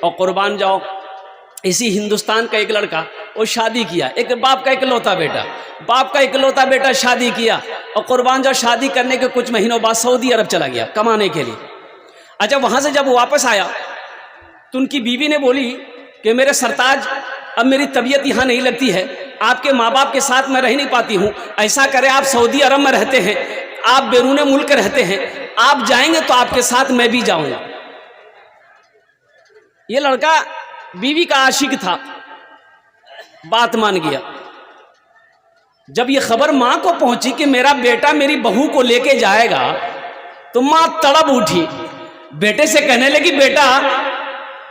और कुर्बान जाओ, इसी हिंदुस्तान का एक लड़का वो शादी किया, एक बाप का इकलौता बेटा शादी किया, और कुर्बान जाओ शादी करने के कुछ महीनों बाद सऊदी अरब चला गया कमाने के लिए। अच्छा, वहाँ से जब वापस आया तो उनकी बीवी ने बोली कि मेरे सरताज, अब मेरी तबीयत यहाँ नहीं लगती है, आपके माँ बाप के साथ मैं रह नहीं पाती हूँ, ऐसा करें आप सऊदी अरब में रहते हैं, आप बैरून मुल्क रहते हैं, आप जाएंगे तो आपके साथ मैं भी जाऊंगा। ये लड़का बीवी का आशिक था, बात मान गया। जब ये खबर माँ को पहुंची कि मेरा बेटा मेरी बहू को लेके जाएगा, तो माँ तड़प उठी, बेटे से कहने लगी, बेटा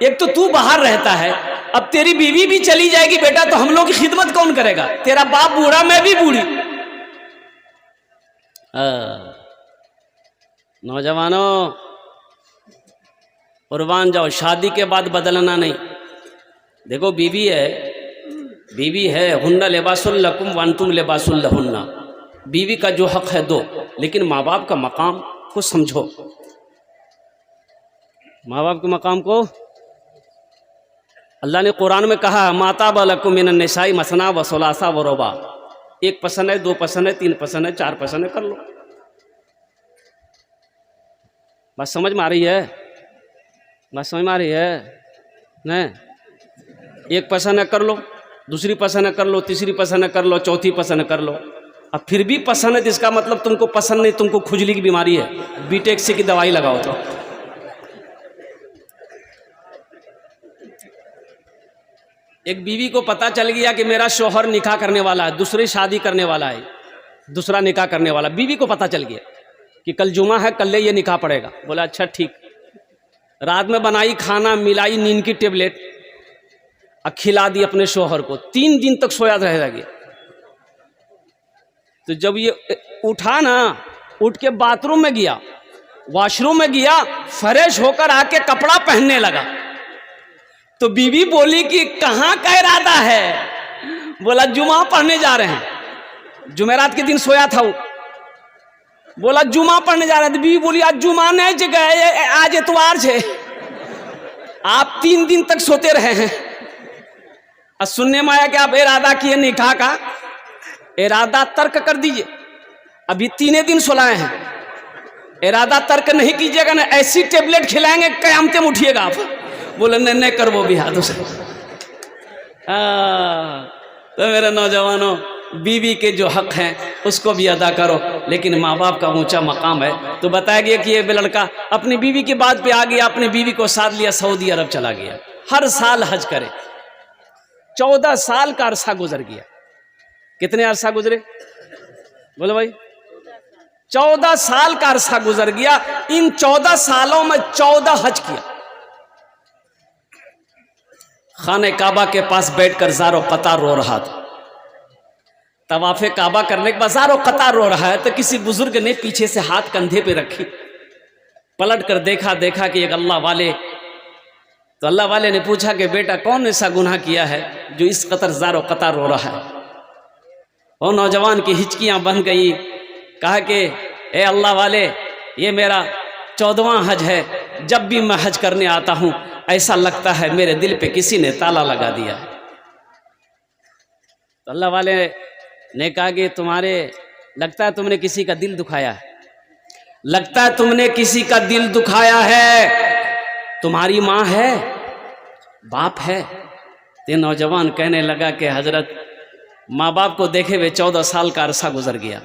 एक तो तू बाहर रहता है, अब तेरी बीवी भी चली जाएगी बेटा, तो हम लोग की खिदमत कौन करेगा? तेरा बाप बूढ़ा, मैं भी बूढ़ी। नौजवानों, कुर्बान जाओ, शादी के बाद बदलना नहीं। देखो बीवी है, हुन्ना लिबासुल लकुम व अंतुम लिबासुल लहुन्ना, बीवी का जो हक है दो, लेकिन माँ बाप का मकाम को समझो। माँ बाप के मकाम को अल्लाह ने कुरान में कहा, माता बलकुम मिनन निसाई मसना व सुलासा व रुबा, एक पसंद है, दो पसंद है, तीन पसंद है, चार पसंद है, कर लो। बात समझ में आ रही है? बात समझ में आ रही है? नहीं, एक पसंद है कर लो, दूसरी पसंद है कर लो, तीसरी पसंद है कर लो, चौथी पसंद है कर लो। अब फिर भी पसंद है तो इसका मतलब तुमको पसंद नहीं, तुमको खुजली की बीमारी है, बीटेक्स की दवाई लगाओ। तो एक बीवी को पता चल गया कि मेरा शौहर निकाह करने वाला है, दूसरी शादी करने वाला है, दूसरा निकाह करने वाला। बीवी को पता चल गया कि कल जुमा है, कल ये निकाह पड़ेगा। बोला अच्छा ठीक। रात में बनाई खाना, मिलाई नींद की टेबलेट, खिला दी अपने शौहर को, 3 दिन तक सोया रह गया। तो जब ये उठा ना, उठ के बाथरूम में गया, वॉशरूम में गया, फ्रेश होकर आके कपड़ा पहनने लगा, तो बीवी बोली कि कहाँ का इरादा है? बोला जुमा पढ़ने जा रहे हैं। जुमेरात के दिन सोया था वो, बोला जुमा पढ़ने जा रहे हैं। तो बीवी बोली आज जुमा नहीं जगह, आज इतवार है, आप 3 दिन तक सोते रहे हैं। और सुनने में आया कि आप इरादा किए निकाह का, इरादा तर्क कर दीजिए, अभी 3 दिन सुलाए हैं, इरादा तर्क नहीं कीजिएगा ना, ऐसी टेबलेट खिलाएंगे कयामत में उठिएगा आप। बोले नहीं कर वो भी हाथों से। तो मेरे नौजवानों, बीवी के जो हक हैं उसको भी अदा करो, लेकिन माँ बाप का ऊंचा मकाम है। तो बताया गया कि ये लड़का अपनी बीवी की बात पे आ गया, अपनी बीवी को साथ लिया, सऊदी अरब चला गया, हर साल हज करे। 14 साल का अरसा गुजर गया। कितने अरसा गुजरे? बोलो भाई, 14 साल का अरसा गुजर गया। इन 14 सालों में 14 हज किया। खाने काबा के पास बैठकर ज़ारो कतार रो रहा था। तवाफ़े काबा करने के बाद ज़ारो कतार रो रहा है, तो किसी बुजुर्ग ने पीछे से हाथ कंधे पे रखी, पलट कर देखा कि एक अल्लाह वाले, तो अल्लाह वाले ने पूछा कि बेटा कौन ऐसा गुनाह किया है जो इस कतर ज़ारो कतार रो रहा है? और नौजवान की हिचकियां बन गई। कहा कि ए अल्लाह वाले, ये मेरा 14वां हज है, जब भी मैं हज करने आता हूं ऐसा लगता है मेरे दिल पे किसी ने ताला लगा दिया है। तो अल्लाह वाले ने कहा कि तुम्हारे लगता है तुमने किसी का दिल दुखाया है, लगता है तुमने किसी का दिल दुखाया है। तुम्हारी माँ है, बाप है? ये नौजवान कहने लगा कि हजरत, माँ बाप को देखे हुए 14 साल का अरसा गुजर गया,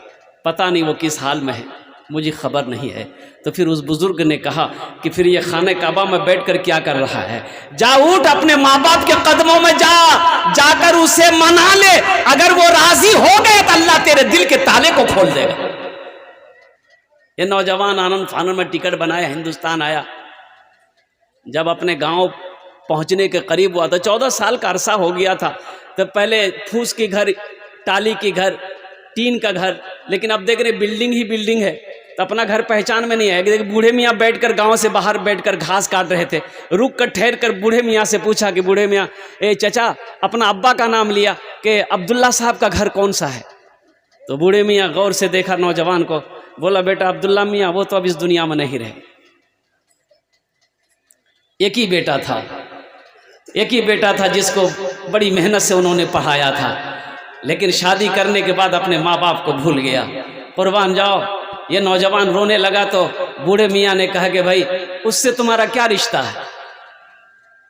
पता नहीं वो किस हाल में है, मुझे खबर नहीं है। तो फिर उस बुजुर्ग ने कहा कि फिर ये खाने काबा में बैठकर क्या कर रहा है? जा उठ, अपने माँ बाप के कदमों में जाकर उसे मना ले, अगर वो राजी हो गए तो अल्लाह तेरे दिल के ताले को खोल देगा। ये नौजवान आनंद फानन में टिकट बनाया, हिंदुस्तान आया। जब अपने गांव पहुंचने के करीब हुआ, तो 14 साल का अरसा हो गया था। तो पहले फूस के घर, टाली के घर, टीन का घर, लेकिन अब देख रहे बिल्डिंग ही बिल्डिंग है। तो अपना घर पहचान में नहीं आएगा। बूढ़े मियाँ बैठकर, गांव से बाहर बैठकर घास काट रहे थे। रुक कर ठहर कर बूढ़े मियाँ से पूछा कि बूढ़े मियाँ, ए चचा, अपना अब्बा का नाम लिया कि अब्दुल्ला साहब का घर कौन सा है? तो बूढ़े मियाँ गौर से देखा नौजवान को, बोला बेटा अब्दुल्ला मियाँ वो तो अब इस दुनिया में नहीं रहे, एक ही बेटा था, एक ही बेटा था जिसको बड़ी मेहनत से उन्होंने पढ़ाया था, लेकिन शादी करने के बाद अपने माँ बाप को भूल गया। कुर्बान जाओ, ये नौजवान रोने लगा तो बूढ़े मियाँ ने कहा कि भाई उससे तुम्हारा क्या रिश्ता है?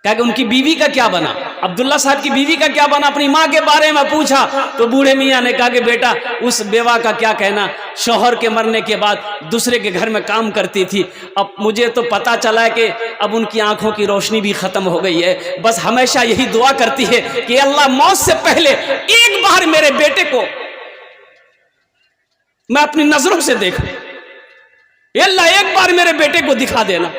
कहा कि उनकी बीवी का क्या बना, अब्दुल्ला साहब की बीवी का क्या बना, अपनी माँ के बारे में पूछा तो बूढ़े मियाँ ने कहा कि बेटा उस बेवा का क्या कहना, शौहर के मरने के बाद दूसरे के घर में काम करती थी। अब मुझे तो पता चला है कि अब उनकी आंखों की रोशनी भी खत्म हो गई है। बस हमेशा यही दुआ करती है कि अल्लाह मौत से पहले एक बार मेरे बेटे को मैं अपनी नजरों से देखूं, अल्लाह एक बार मेरे बेटे को दिखा देना।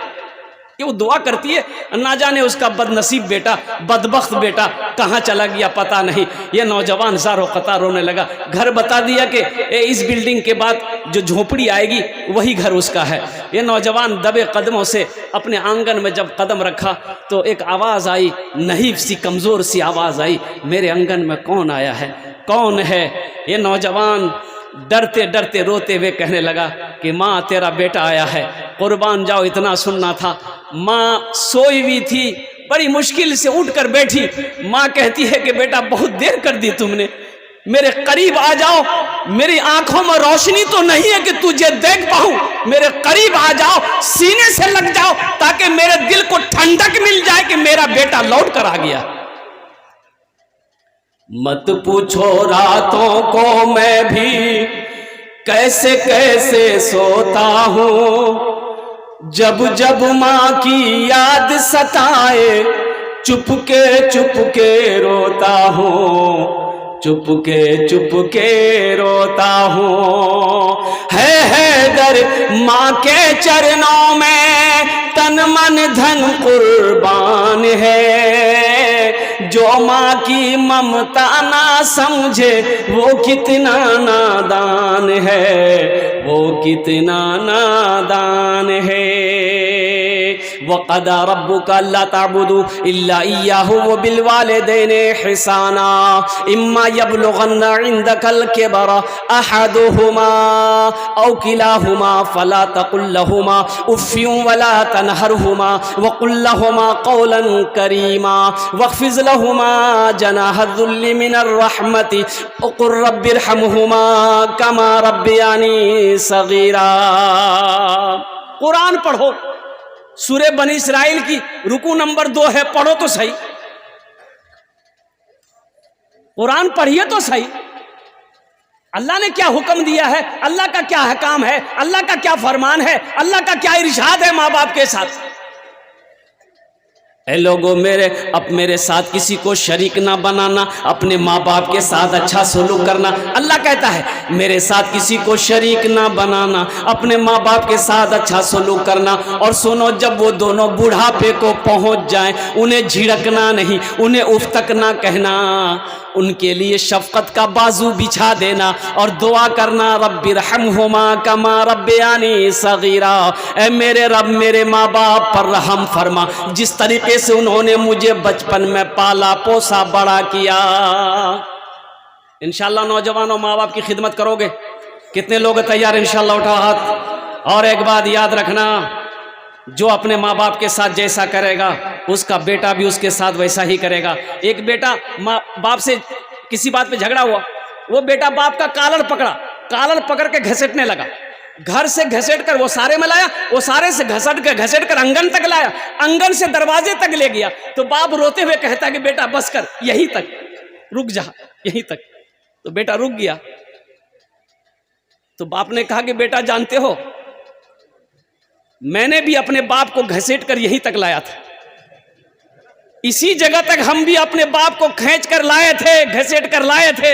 ये वो दुआ करती है। ना जाने उसका बदनसीब बेटा, बदबख्त बेटा कहाँ चला गया पता नहीं। ये नौजवान ज़ारो क़तार रोने लगा। घर बता दिया कि इस बिल्डिंग के बाद जो झोपड़ी आएगी वही घर उसका है। ये नौजवान दबे कदमों से अपने आंगन में जब कदम रखा तो एक आवाज़ आई, नहीफ सी कमज़ोर सी आवाज़ आई, मेरे आंगन में कौन आया है, कौन है? ये नौजवान डरते डरते रोते हुए कहने लगा कि माँ तेरा बेटा आया है। कुर्बान जाओ, इतना सुनना था। माँ सोई हुई थी, बड़ी मुश्किल से उठकर बैठी। माँ कहती है कि बेटा बहुत देर कर दी तुमने, मेरे करीब आ जाओ, मेरी आंखों में रोशनी तो नहीं है कि तुझे देख पाऊं, मेरे करीब आ जाओ, सीने से लग जाओ ताकि मेरे दिल को ठंडक मिल जाए कि मेरा बेटा लौट कर आ गया। मत पूछो रातों को मैं भी कैसे कैसे सोता हूँ, जब जब माँ की याद सताए चुपके रोता हूँ, चुपके रोता हूँ। है दर माँ के चरणों में तन मन धन कुर्बान है, जो माँ की ममता ना समझे वो कितना नादान है, वो कितना नादान है। वक़दा रब्बुका अल्ला ताबुदू इल्ला इय्याहु व बिल वालिदैनि इहसाना इम्मा यबलुगन्ना इंदकल किबरा अहदुहुमा औ किलाहुमा फला तकुल लहुमा उफ़्फिन वला तनहरहुमा व कुल लहुमा क़ौलन करीमा वख़्फ़िज़ लहुमा जनाह ज़ुल्लि मिनर रहमति व क़ुल रब्बिरहमहुमा कमा रब्बियानी सग़ीरा। कुरान पढ़ो, सूरे बनी इस्राइल की रुकू नंबर 2 है, पढ़ो तो सही, कुरान पढ़िए तो सही। अल्लाह ने क्या हुक्म दिया है, अल्लाह का क्या हकाम है, अल्लाह का क्या फरमान है, अल्लाह का क्या इरशाद है माँ बाप के साथ। ए लोगों, मेरे साथ किसी को शरीक ना बनाना, अपने माँ बाप के साथ अच्छा सलूक करना। अल्लाह कहता है मेरे साथ किसी को शरीक ना बनाना, अपने माँ बाप के साथ अच्छा सलूक करना। और सुनो, जब वो दोनों बुढ़ापे को पहुँच जाएं, उन्हें झिड़कना नहीं, उन्हें उफ तक ना कहना, उनके लिए शफकत का बाजू बिछा देना और दुआ करना, रब्बिरहमहुमा कमा रब्बियानी सगीरा। ए मेरे रब, मेरे माँ बाप पर रहम फरमा, जिस तरीके से उन्होंने मुझे बचपन में पाला पोसा बड़ा किया। इंशाल्लाह नौजवानों, माँ बाप की खिदमत करोगे? कितने लोग तैयार? इंशाल्लाह उठाओ हाथ। और एक बात याद रखना, जो अपने माँ बाप के साथ जैसा करेगा उसका बेटा भी उसके साथ वैसा ही करेगा। एक बेटा माँ बाप से किसी बात पे झगड़ा हुआ, वो बेटा बाप का कालर पकड़ के घसीटने लगा, घर से घसीट कर वो सारे में लाया, वो सारे से घसीट कर आंगन तक लाया, आंगन से दरवाजे तक ले गया। तो बाप रोते हुए कहता कि बेटा बस कर, यहीं तक रुक जा, यहीं तक। तो बेटा रुक गया। तो बाप ने कहा कि बेटा जानते हो, मैंने भी अपने बाप को घसीट कर यहीं तक लाया था, इसी जगह तक हम भी अपने बाप को खींच कर लाए थे, घसीट कर लाए थे।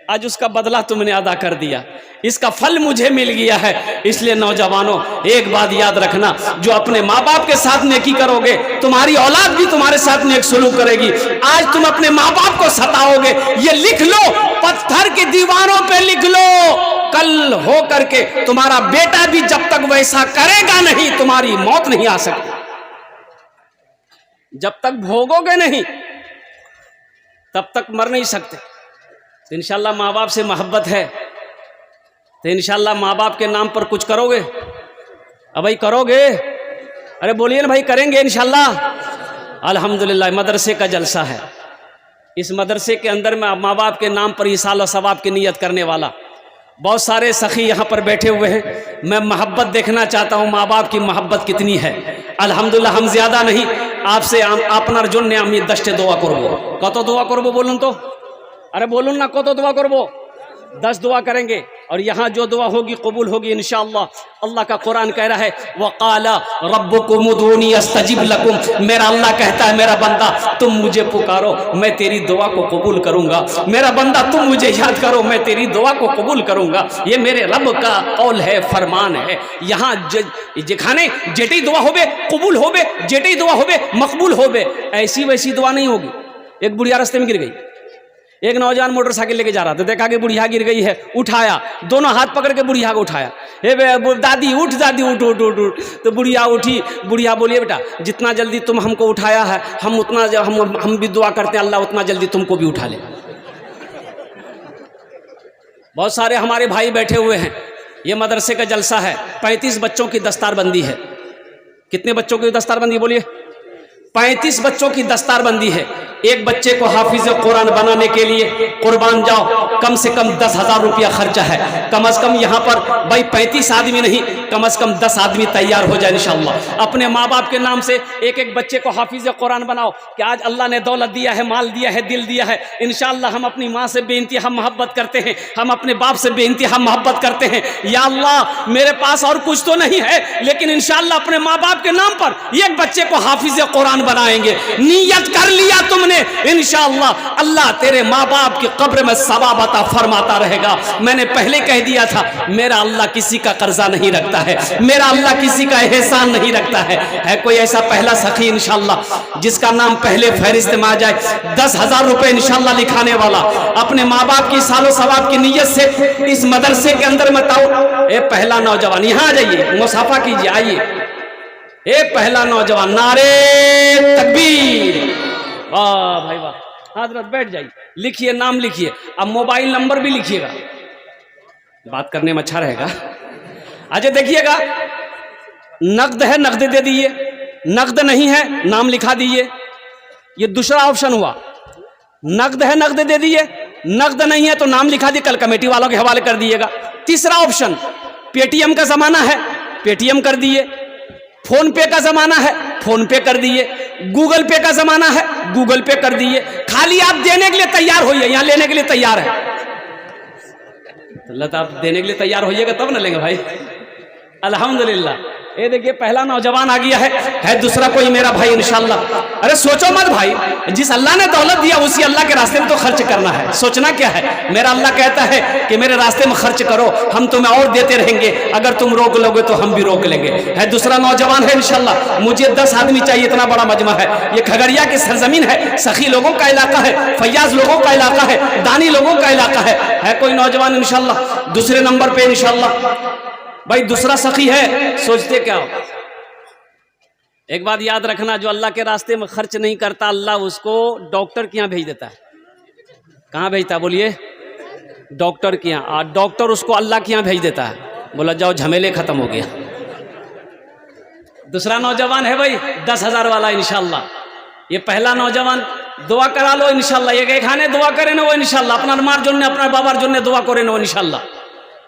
आज उसका बदला तुमने अदा कर दिया, इसका फल मुझे मिल गया है। इसलिए नौजवानों, एक बात याद रखना, जो अपने माँ बाप के साथ नेकी करोगे, तुम्हारी औलाद भी तुम्हारे साथ नेक सलूक करेगी। आज तुम अपने माँ बाप को सताओगे, ये लिख लो, पत्थर की दीवारों पे लिख लो, कल हो करके तुम्हारा बेटा भी जब तक वैसा करेगा नहीं, तुम्हारी मौत नहीं आ सकती। जब तक भोगोगे नहीं तब तक मर नहीं सकते। तो इंशाल्लाह माँ बाप से मोहब्बत है तो इंशाल्लाह माँ बाप के नाम पर कुछ करोगे? अब भाई करोगे? अरे बोलिए ना भाई, करेंगे इंशाल्लाह। अल्हम्दुलिल्लाह मदरसे का जलसा है। इस मदरसे के अंदर में माँ बाप के नाम पर ईसाल और सवाब की नीयत करने वाला बहुत सारे सखी यहाँ पर बैठे हुए हैं। मैं मोहब्बत देखना चाहता हूँ, माँ बाप की मोहब्बत कितनी है। अल्हम्दुलिल्लाह हम ज़्यादा नहीं, आपसे आपनार जन्य আমি 10टे দোয়া করব। কত দোয়া করব বলুন তো? अरे बोलून ना কত দোয়া করব? 10 दुआ करेंगे और यहाँ जो दुआ होगी कबूल होगी इंशाअल्लाह। अल्लाह का कुरान कह रहा है वक़ाला रब्बुकुम उदूनी अस्तजिब लकुम, मेरा अल्लाह कहता है मेरा बंदा तुम मुझे पुकारो मैं तेरी दुआ को कबूल करूँगा। मेरा बंदा तुम मुझे याद करो मैं तेरी दुआ को कबूल करूँगा। ये मेरे रब का कौल है, फरमान है। यहाँ जेखाने जेटी दुआ होबे कबूल होबे, जेटी दुआ होबे मकबूल होबे, ऐसी वैसी दुआ नहीं होगी। एक बुढ़िया रास्ते में गिर गई, एक नौजवान मोटरसाइकिल लेके जा रहा था, देखा कि बुढ़िया गिर गई है, उठाया, दोनों हाथ पकड़ के बुढ़िया को उठाया। हे दादी उठ, दादी उठ उठ उठ उठ। तो बुढ़िया उठी, बुढ़िया बोलिए बेटा जितना जल्दी तुम हमको उठाया है हम उतना हम भी दुआ करते हैं अल्लाह उतना जल्दी तुमको भी उठा ले। बहुत सारे हमारे भाई बैठे हुए हैं, ये मदरसे का जलसा है। 35 बच्चों की दस्तारबंदी है। कितने बच्चों की दस्तारबंदी बोलिए? 35 बच्चों की दस्तारबंदी है। एक बच्चे को हाफिज कुरान बनाने के लिए कुर्बान जाओ, कम से कम 10,000 रुपया खर्चा है। कम से कम यहाँ पर भाई 35 आदमी नहीं, कम से कम 10 आदमी तैयार हो जाए इंशाअल्लाह। अपने माँ बाप के नाम से एक एक बच्चे को हाफिज कुरान बनाओ कि आज अल्लाह ने दौलत दिया है, माल दिया है, दिल दिया है। इंशाअल्लाह हम अपनी माँ से बेइंतहा मोहब्बत करते हैं, हम अपने बाप से बेइंतहा मोहब्बत करते हैं। या अल्लाह मेरे पास और कुछ तो नहीं है, लेकिन इंशाअल्लाह अपने माँ बाप के नाम पर एक बच्चे को हाफिज कुरान बनाएंगे। नियत कर लिया तुमने, इंशाअल्लाह अल्लाह तेरे माँ बाप की कब्र में सवाब अता फरमाता रहेगा। मैंने पहले कह दिया था मेरा अल्लाह किसी का कर्जा नहीं रखता है, मेरा अल्लाह किसी का एहसान नहीं रखता है कोई ऐसा पहला सखी इंशाअल्लाह जिसका नाम पहले फहरिस्त में आ जाए 10,000 रुपए इंशाअल्लाह लिखाने वाला, अपने माँ बाप की सालों सवाब की नीयत से इस मदरसे के अंदर बताओ। ए पहला नौजवान यहाँ आ जाइए, मुसाफा कीजिए, आइए। ए पहला नौजवान, नारे तकबीर। वाह भाई वाह, हजरत बैठ जाइए, लिखिए, नाम लिखिए, अब मोबाइल नंबर भी लिखिएगा, बात करने में अच्छा रहेगा। अच्छा देखिएगा, नकद है नकद दे दीजिए, नकद नहीं है नाम लिखा दीजिए। ये दूसरा ऑप्शन हुआ। नकद है नकद दे दीजिए, नकद नहीं है तो नाम लिखा दिए, कल कमेटी वालों के हवाले कर दिएगा। तीसरा ऑप्शन, पेटीएम का जमाना है, पेटीएम कर दिए। फोन पे का जमाना है, फोन पे कर दिए। गूगल पे का जमाना है, गूगल पे कर दिए। खाली आप देने के लिए तैयार होइए, यहाँ लेने के लिए तैयार है तो आप देने के लिए तैयार होइएगा तब ना लेंगे भाई। अल्हम्दुलिल्लाह, ये देखिए पहला नौजवान आ गया है दूसरा कोई मेरा भाई इंशाअल्लाह। अरे सोचो मत भाई, जिस अल्लाह ने दौलत दिया उसी अल्लाह के रास्ते में तो खर्च करना है। सोचना क्या है, मेरा अल्लाह कहता है कि मेरे रास्ते में खर्च करो, हम तुम्हें और देते रहेंगे, अगर तुम रोक लोगे तो हम भी रोक लेंगे। है दूसरा नौजवान है इंशाअल्लाह। मुझे 10 आदमी चाहिए, इतना बड़ा मजमा है। ये खगड़िया की सरजमीन है, सखी लोगों का इलाका है, फैयाज लोगों का इलाका है, दानी लोगों का इलाका है कोई नौजवान इंशाअल्लाह। दूसरे नंबर पे इंशाअल्लाह भाई दूसरा सखी है। सोचते क्या हो, एक बात याद रखना, जो अल्लाह के रास्ते में खर्च नहीं करता अल्लाह उसको डॉक्टर के यहाँ भेज देता है। कहाँ भेजता है बोलिए? डॉक्टर के यहाँ। और डॉक्टर उसको अल्लाह के यहाँ भेज देता है, बोला जाओ झमेले खत्म हो गया। दूसरा नौजवान है भाई 10,000 वाला इंशाअल्लाह। ये पहला नौजवान, दुआ करा लो इंशाअल्लाह। ये खाने दुआ करे ना वो इंशाअल्लाह, अपना मार जन्य अपना बाबार जन्य दुआ करे ना इंशाअल्लाह।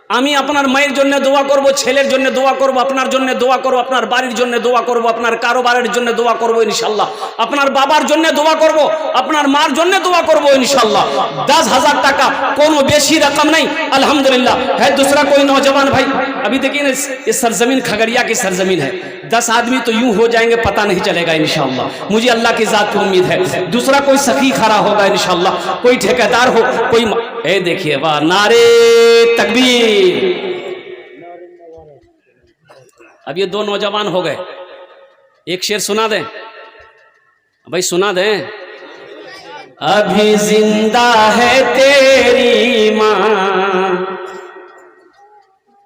আমি আপনার মায়ের জন্য দোয়া করব, ছেলের জন্য দোয়া করব, আপনার জন্য দোয়া করব, আপনার বাড়ির জন্য দোয়া করব, আপনার কারোবারের জন্য দোয়া করব ইনশাআল্লাহ, আপনার বাবার জন্য দোয়া করব, আপনার মার জন্য দোয়া করব ইনশাআল্লাহ। 10,000 টাকা কোনো বেশি रकम नहीं, अल्हम्दुलिल्लाह। है दूसरा कोई नौजवान भाई, अभी देखिए ना ये सरजमीन खगड़िया की सरजमीन है, 10 आदमी तो यूं हो जाएंगे पता नहीं चलेगा इंशाअल्लाह। मुझे अल्लाह की जात पे उम्मीद है। दूसरा कोई सखी खड़ा होगा इंशाअल्लाह, कोई ठेकेदार हो, कोई ए देखिए वाह, नारे तकबीर। अब ये 2 नौजवान हो गए, एक शेर सुना दें भाई, सुना दें। अभी जिंदा है तेरी माँ,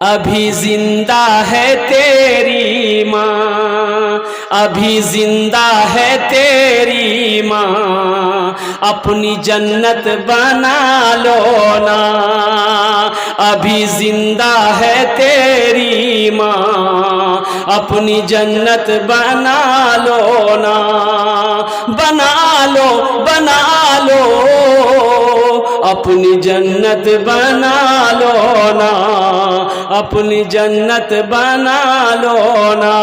अभी जिंदा है तेरी माँ, अभी जिंदा है तेरी माँ, अपनी जन्नत बना लो ना। अभी जिंदा है तेरी माँ, अपनी जन्नत बना लो ना। बना लो बना लो, अपनी जन्नत बना लो ना, अपनी जन्नत बना लो ना।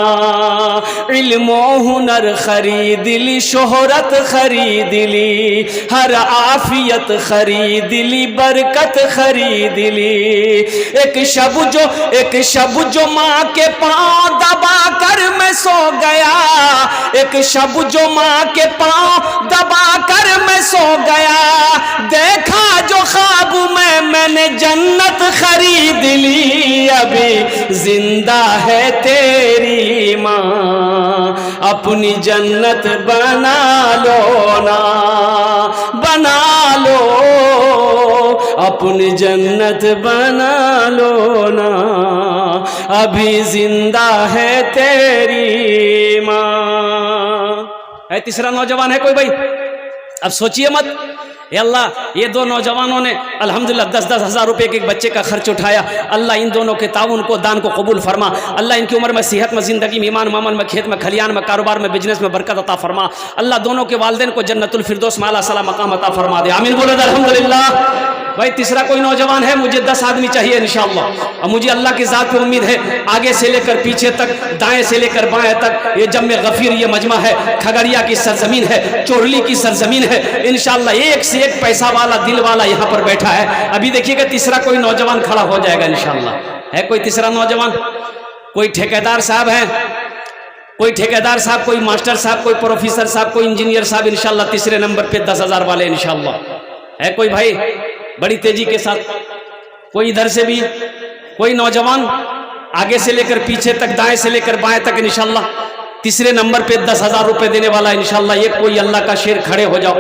इल्मो हुनर खरीद ली, शोहरत खरीद ली, हर आफियत खरीद ली, बरकत खरीद ली। एक शब जो माँ के पाँव दबा कर मैं सो गया, एक शब जो माँ के पाँव दबा कर मैं सो गया, देखा जो ख्वाब में मैंने जन्नत खरीद ली। अभी जिंदा है तेरी माँ, अपनी जन्नत बना लो ना, बना लो, अपनी जन्नत बना लो ना, अभी जिंदा है तेरी माँ। है तीसरा नौजवान है कोई भाई? अब सोचिए मत, या अल्लाह ये दो नौजवानों ने अल्हम्दुलिल्लाह 10-10 हज़ार रुपये के एक बच्चे का खर्च उठाया। अल्लाह इन दोनों के ताउन को, दान को कबूल फरमा। अल्लाह इनकी उम्र में, सेहत में, ज़िंदगी में, ईमान मामन में, खेत में, खलियान में, कारोबार में, बिजनेस में बरकत अता फरमा। अल्लाह दोनों के वालिदैन को जन्नतुल फिरदौस में आला सला मकाम अता फरमा दे। आमीन बोलो अल्हम्दुलिल्लाह। भाई तीसरा कोई नौजवान है? मुझे 10 आदमी चाहिए इंशाअल्लाह। और मुझे अल्लाह की ज़ात पे उम्मीद है, आगे से लेकर पीछे तक, दाएं से लेकर बाएं तक, ये जम्मे गफीर ये मजमा है, खगड़िया की सरजमीन है, चोरली की सरजमीन है। इंशाअल्लाह एक से एक पैसा वाला, दिल वाला यहाँ पर बैठा है। अभी देखिएगा तीसरा कोई नौजवान खड़ा हो जाएगा इंशाअल्लाह। है कोई तीसरा नौजवान? कोई ठेकेदार साहब है? कोई ठेकेदार साहब, कोई मास्टर साहब, कोई प्रोफेसर साहब, कोई इंजीनियर साहब इंशाअल्लाह तीसरे नंबर पे 10,000 वाले इंशाअल्लाह। है कोई भाई? बड़ी तेजी के साथ कोई इधर से भी कोई नौजवान, आगे से लेकर पीछे तक, दाएं से लेकर बाएं तक इंशाअल्लाह तीसरे नंबर पे 10,000 रुपए देने वाला इंशाअल्लाह। ये कोई अल्लाह का शेर खड़े हो जाओ।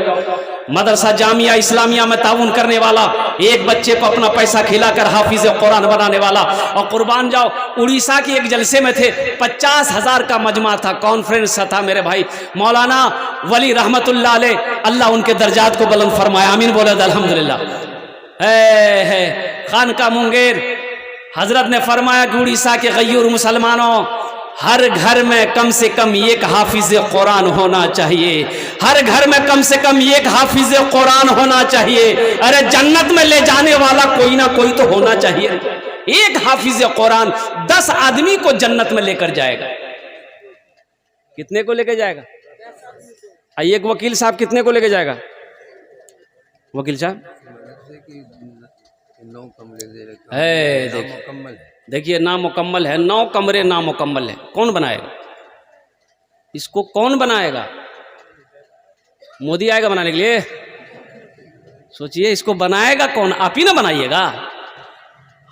मदरसा जामिया इस्लामिया में ताउन करने वाला, एक बच्चे को अपना पैसा खिलाकर हाफिज कुरान बनाने वाला। और कुर्बान जाओ, उड़ीसा के एक जलसे में थे, 50,000 का मजमा था, कॉन्फ्रेंस था मेरे भाई। मौलाना वली रहमतुल्लाह अलैह, अल्लाह उनके दर्जात को बुलंद फरमाया। आमीन बोले अल्हम्दुलिल्लाह। है खानका मुंगेर, हजरत ने फरमाया कि उड़ीसा के गयूर मुसलमानों, हर घर में कम से कम एक हाफिज कुरान होना चाहिए, हर घर में कम से कम एक हाफिज कुरान होना चाहिए। अरे जन्नत में ले जाने वाला कोई ना कोई तो होना चाहिए। एक हाफिज कुरान 10 आदमी को जन्नत में लेकर जाएगा। कितने को लेकर जाएगा? एक वकील साहब कितने को लेकर जाएगा? वकील साहब देखिए नामुकम्मल है, 9 कमरे नामुकम्मल है। कौन बनाएगा इसको? कौन बनाएगा? मोदी आएगा बनाने के लिए? सोचिए इसको बनाएगा कौन? आप ही ना बनाइएगा।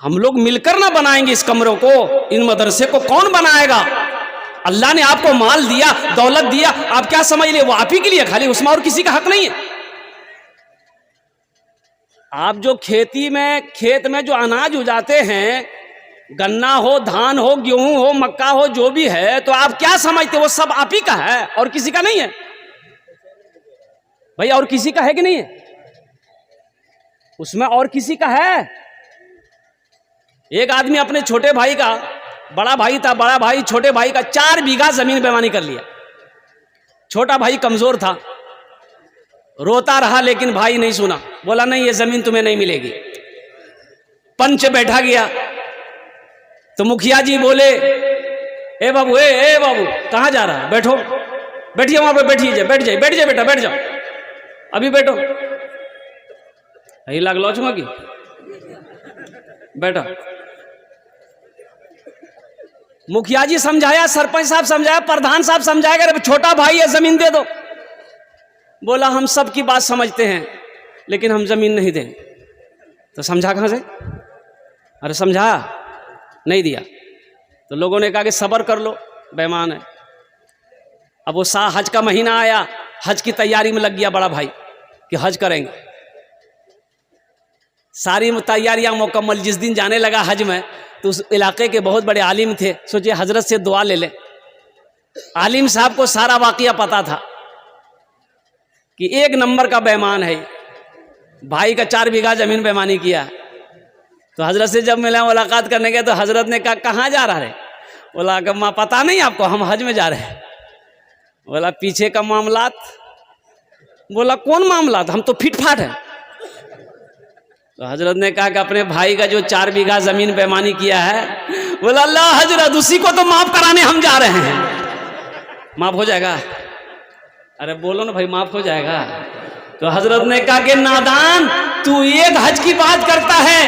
हम लोग मिलकर ना बनाएंगे इस कमरों को, इन मदरसे को कौन बनाएगा? अल्लाह ने आपको माल दिया, दौलत दिया, आप क्या समझ ले वो आप ही के लिए खाली, उसमें और किसी का हक नहीं है। आप जो खेत में जो अनाज उगाते हैं, गन्ना हो, धान हो, गेहूं हो, मक्का हो, जो भी है, तो आप क्या समझते वो सब आप ही का है और किसी का नहीं है? भाई और किसी का है कि नहीं है? उसमें और किसी का है? एक आदमी अपने छोटे भाई का, बड़ा भाई था, बड़ा भाई छोटे भाई का 4 बीघा जमीन बेईमानी कर लिया। छोटा भाई कमजोर था, रोता रहा, लेकिन भाई नहीं सुना, बोला नहीं ये जमीन तुम्हें नहीं मिलेगी। पंच बैठा गया तो मुखिया जी बोले, ए बाबू, ए बाबू कहाँ जा रहा है? बैठो, बैठिए वहां पे, बैठ जाइए बेटा, बैठ जाओ, अभी बैठो। यही लाग लौचूंगा कि बैठा। मुखिया जी समझाया, सरपंच साहब समझाया, प्रधान साहब समझाया, अरे छोटा भाई है जमीन दे दो। बोला हम सब की बात समझते हैं लेकिन हम जमीन नहीं देंगे। तो समझा कहां से? अरे समझा नहीं दिया। तो लोगों ने कहा कि सब्र कर लो, बेईमान है। अब वो हज का महीना आया, हज की तैयारी में लग गया बड़ा भाई कि हज करेंगे। सारी तैयारियां मुकम्मल। जिस दिन जाने लगा हज में, तो उस इलाके के बहुत बड़े आलिम थे, सोचिए हजरत से दुआ ले ले। आलिम साहब को सारा वाकया पता था कि 1 नंबर का बेईमान है, भाई का 4 बीघा जमीन बेईमानी किया। तो हजरत से जब मिला, मुलाकात करने गए, तो हजरत ने कहा कहाँ जा रहा है? बोला कि माँ पता नहीं आपको, हम हज में जा रहे हैं। बोला पीछे का मामलात बोला कौन मामला था, हम तो फिटफाट है। तो हजरत ने कहा कि अपने भाई का जो 4 बीघा जमीन बेईमानी किया है, बोला अल्लाह हजरत उसी को तो माफ कराने हम जा रहे हैं, माफ हो जाएगा? अरे बोलो ना भाई, माफ हो जाएगा? तो हजरत ने कहा कि नादान, तू एक हज की बात करता है,